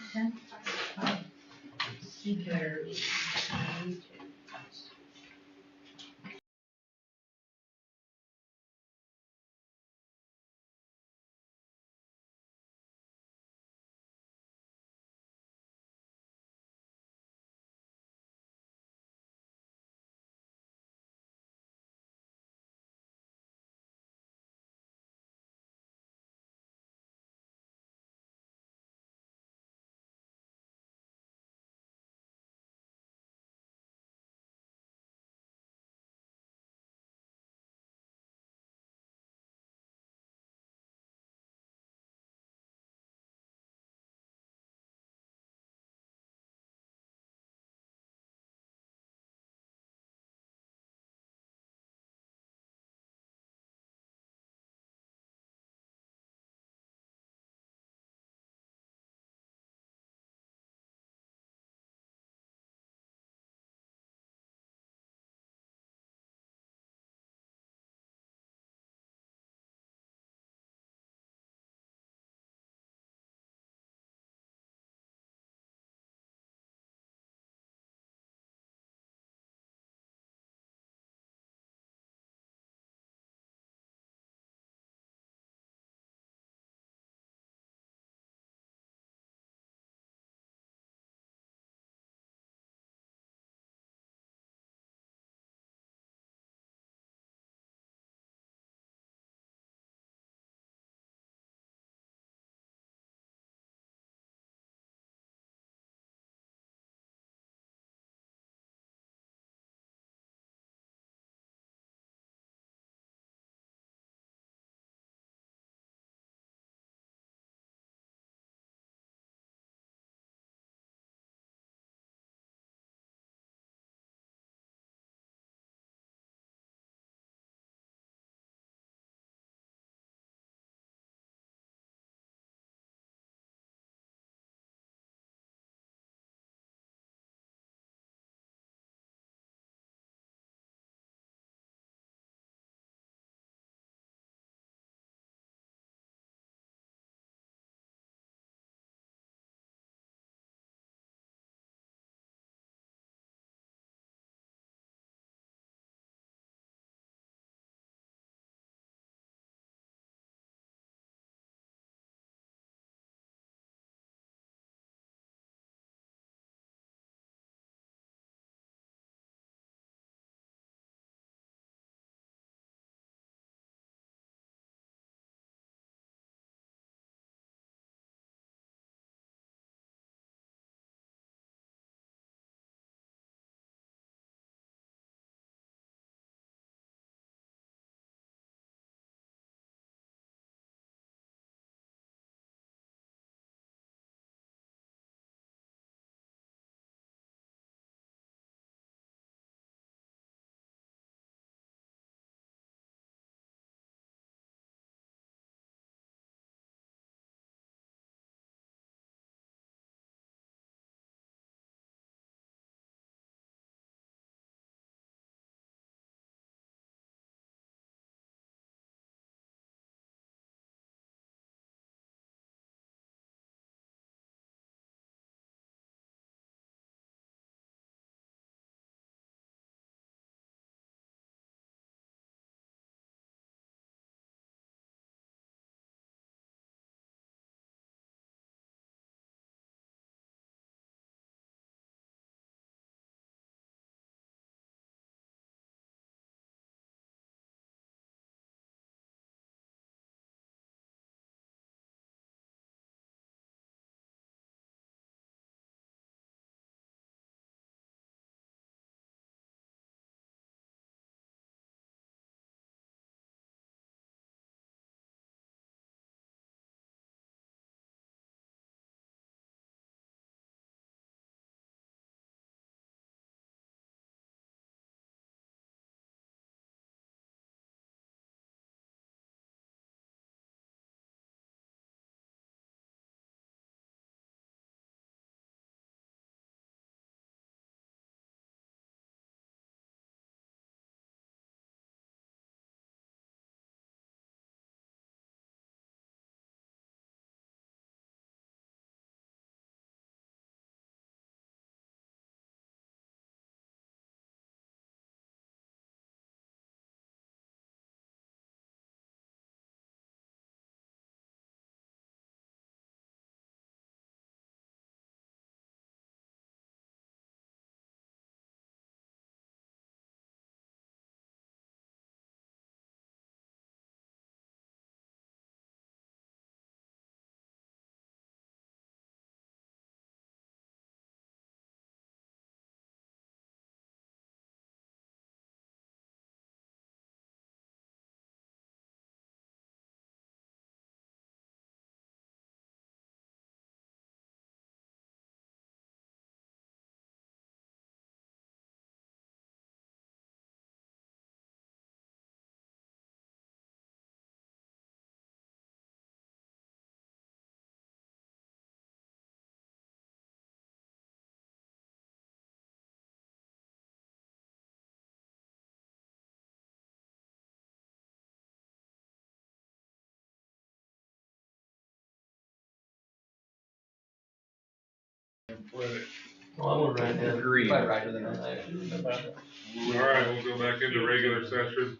Well, I would write it. Agreed. If I write it, then I actually remember. All right, we'll go back into regular session.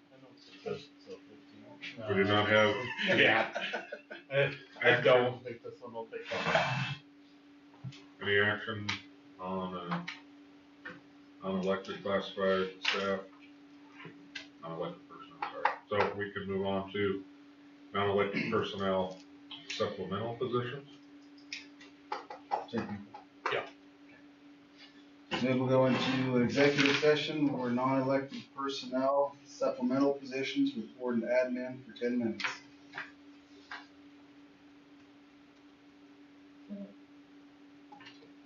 We did not have. Yeah. I don't think this one will take long. Any action on, unelected classified staff? Non-elected personnel, sorry. So we can move on to non-elected personnel supplemental positions. Then we'll go into executive session for non-elected personnel supplemental positions with board and admin for 10 minutes.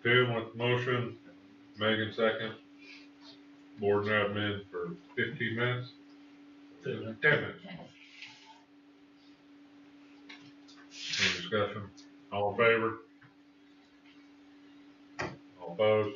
Tim with motion, Megan second. Board and admin for 15 minutes? 10 minutes. Any discussion? All in favor? All opposed?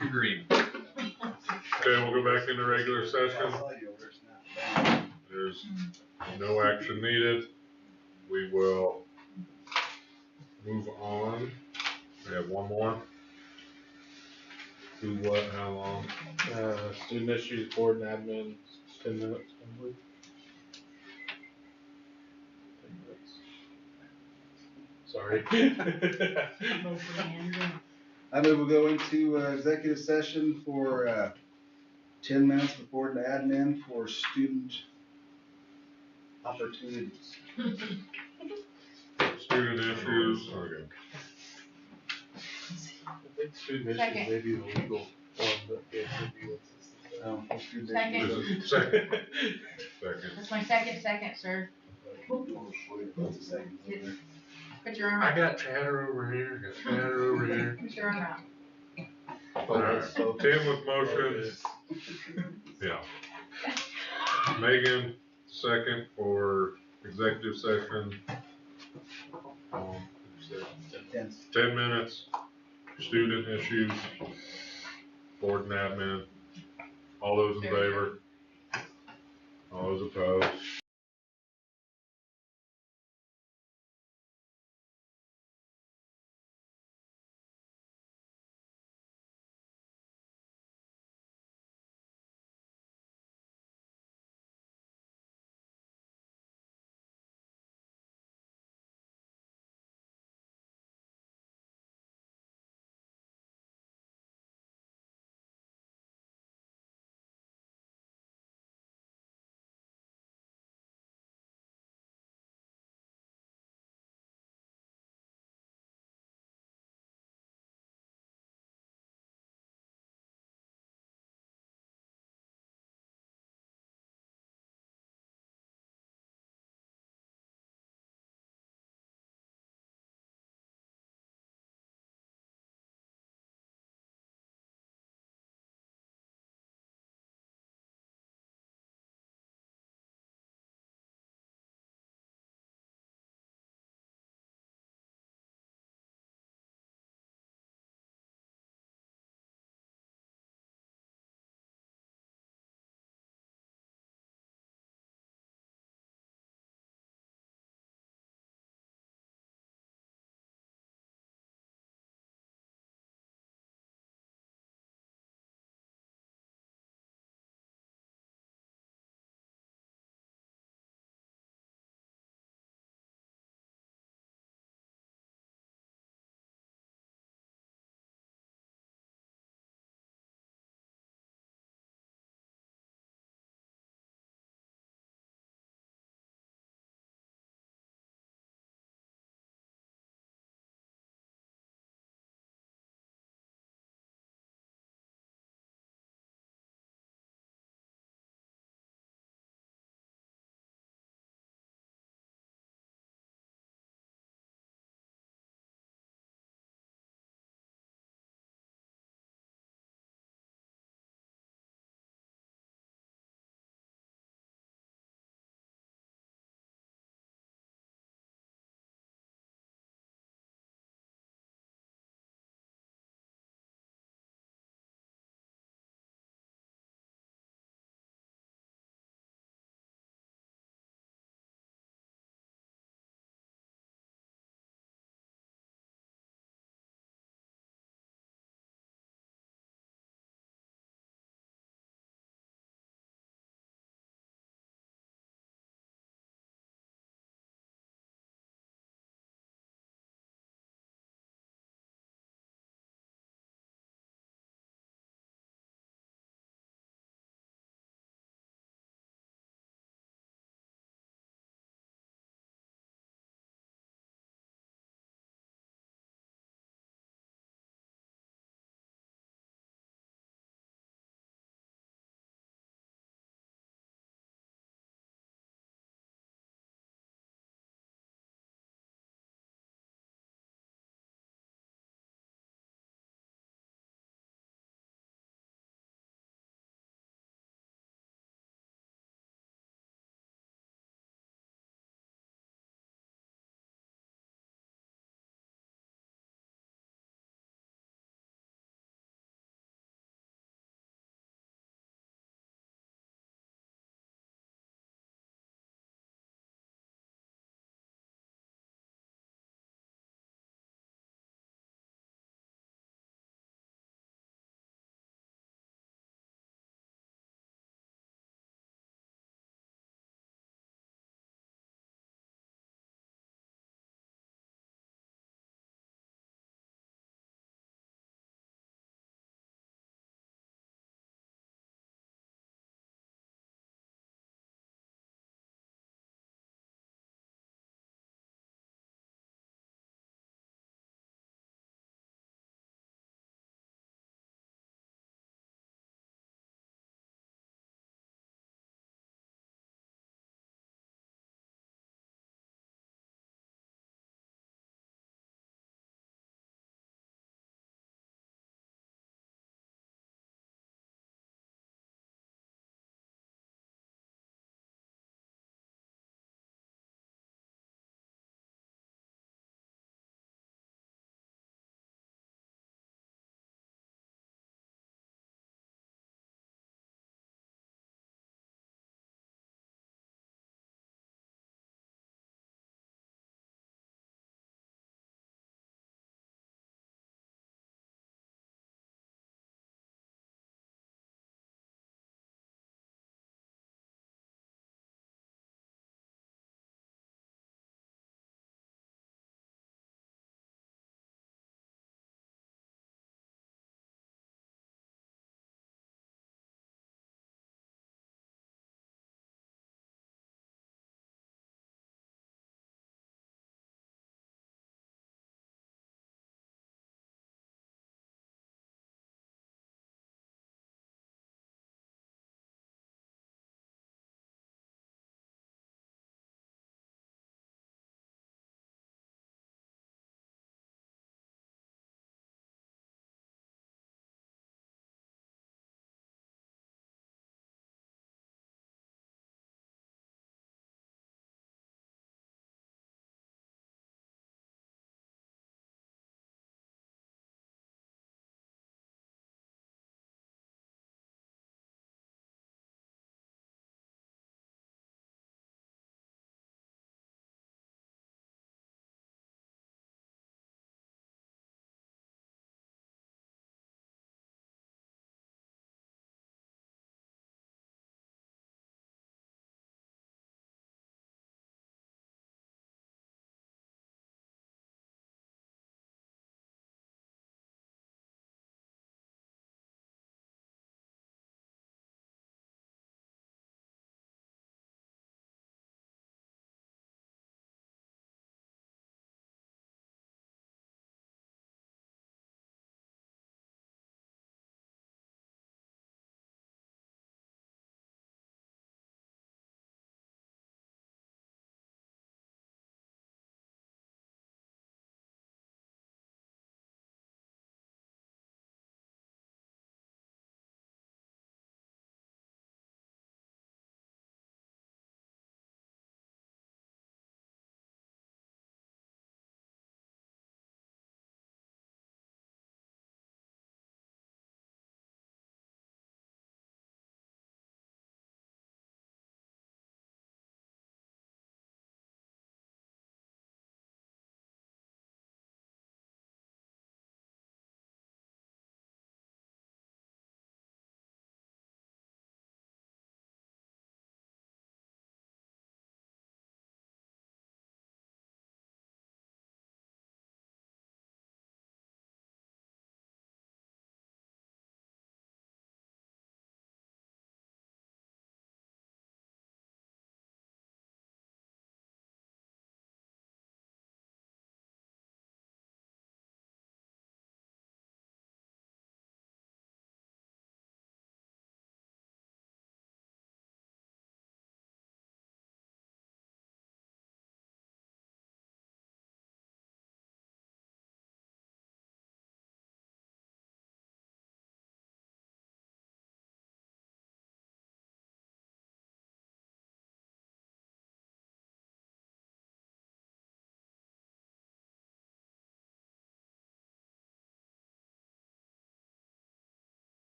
Agreed. Okay, we'll go back into regular session. There's no action needed. We will move on. We have one more. Do what, how long? Student issues, board and admin, 10 minutes, probably. 10 minutes. Sorry. I move we'll go into executive session for 10 minutes for board and admin for student opportunities. Student issues. Okay. I think student Second. issues may be the legal one, but it could be what's this. Second. Is it second? Second. That's my second, sir. Put your arm I out. got chatter over here, got chatter over here. Put your arm out. Alright, Tim with motion. Yeah. Megan, second for executive session. 10 minutes, student issues, board and admin. All those in favor? All those opposed?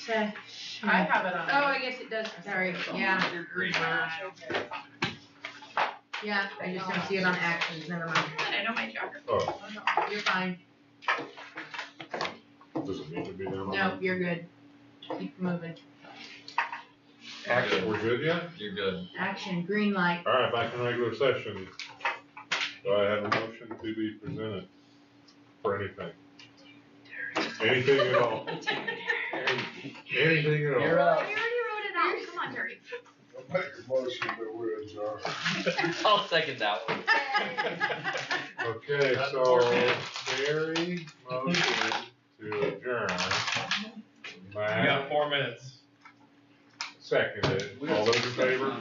session. I have it on. Oh, I guess it does, sorry, yeah. Yeah, I just don't see it on actions, never mind. I know my geography. Oh, You're fine. does it need to be done? on No, you're good. Keep moving. Action, we're good yet? You're good. Action, green light. All right, back in regular session. Do I have a motion to be presented for anything? Anything at all? Anything at all? You're up. You already wrote it out, come on, Terry. Make a motion that we adjourn. I'll second that one. Okay, so Terry motion to adjourn. You Matt got 4 minutes. seconded. All those in favor? All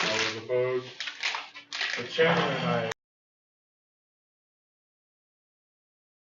those opposed? The chairman and I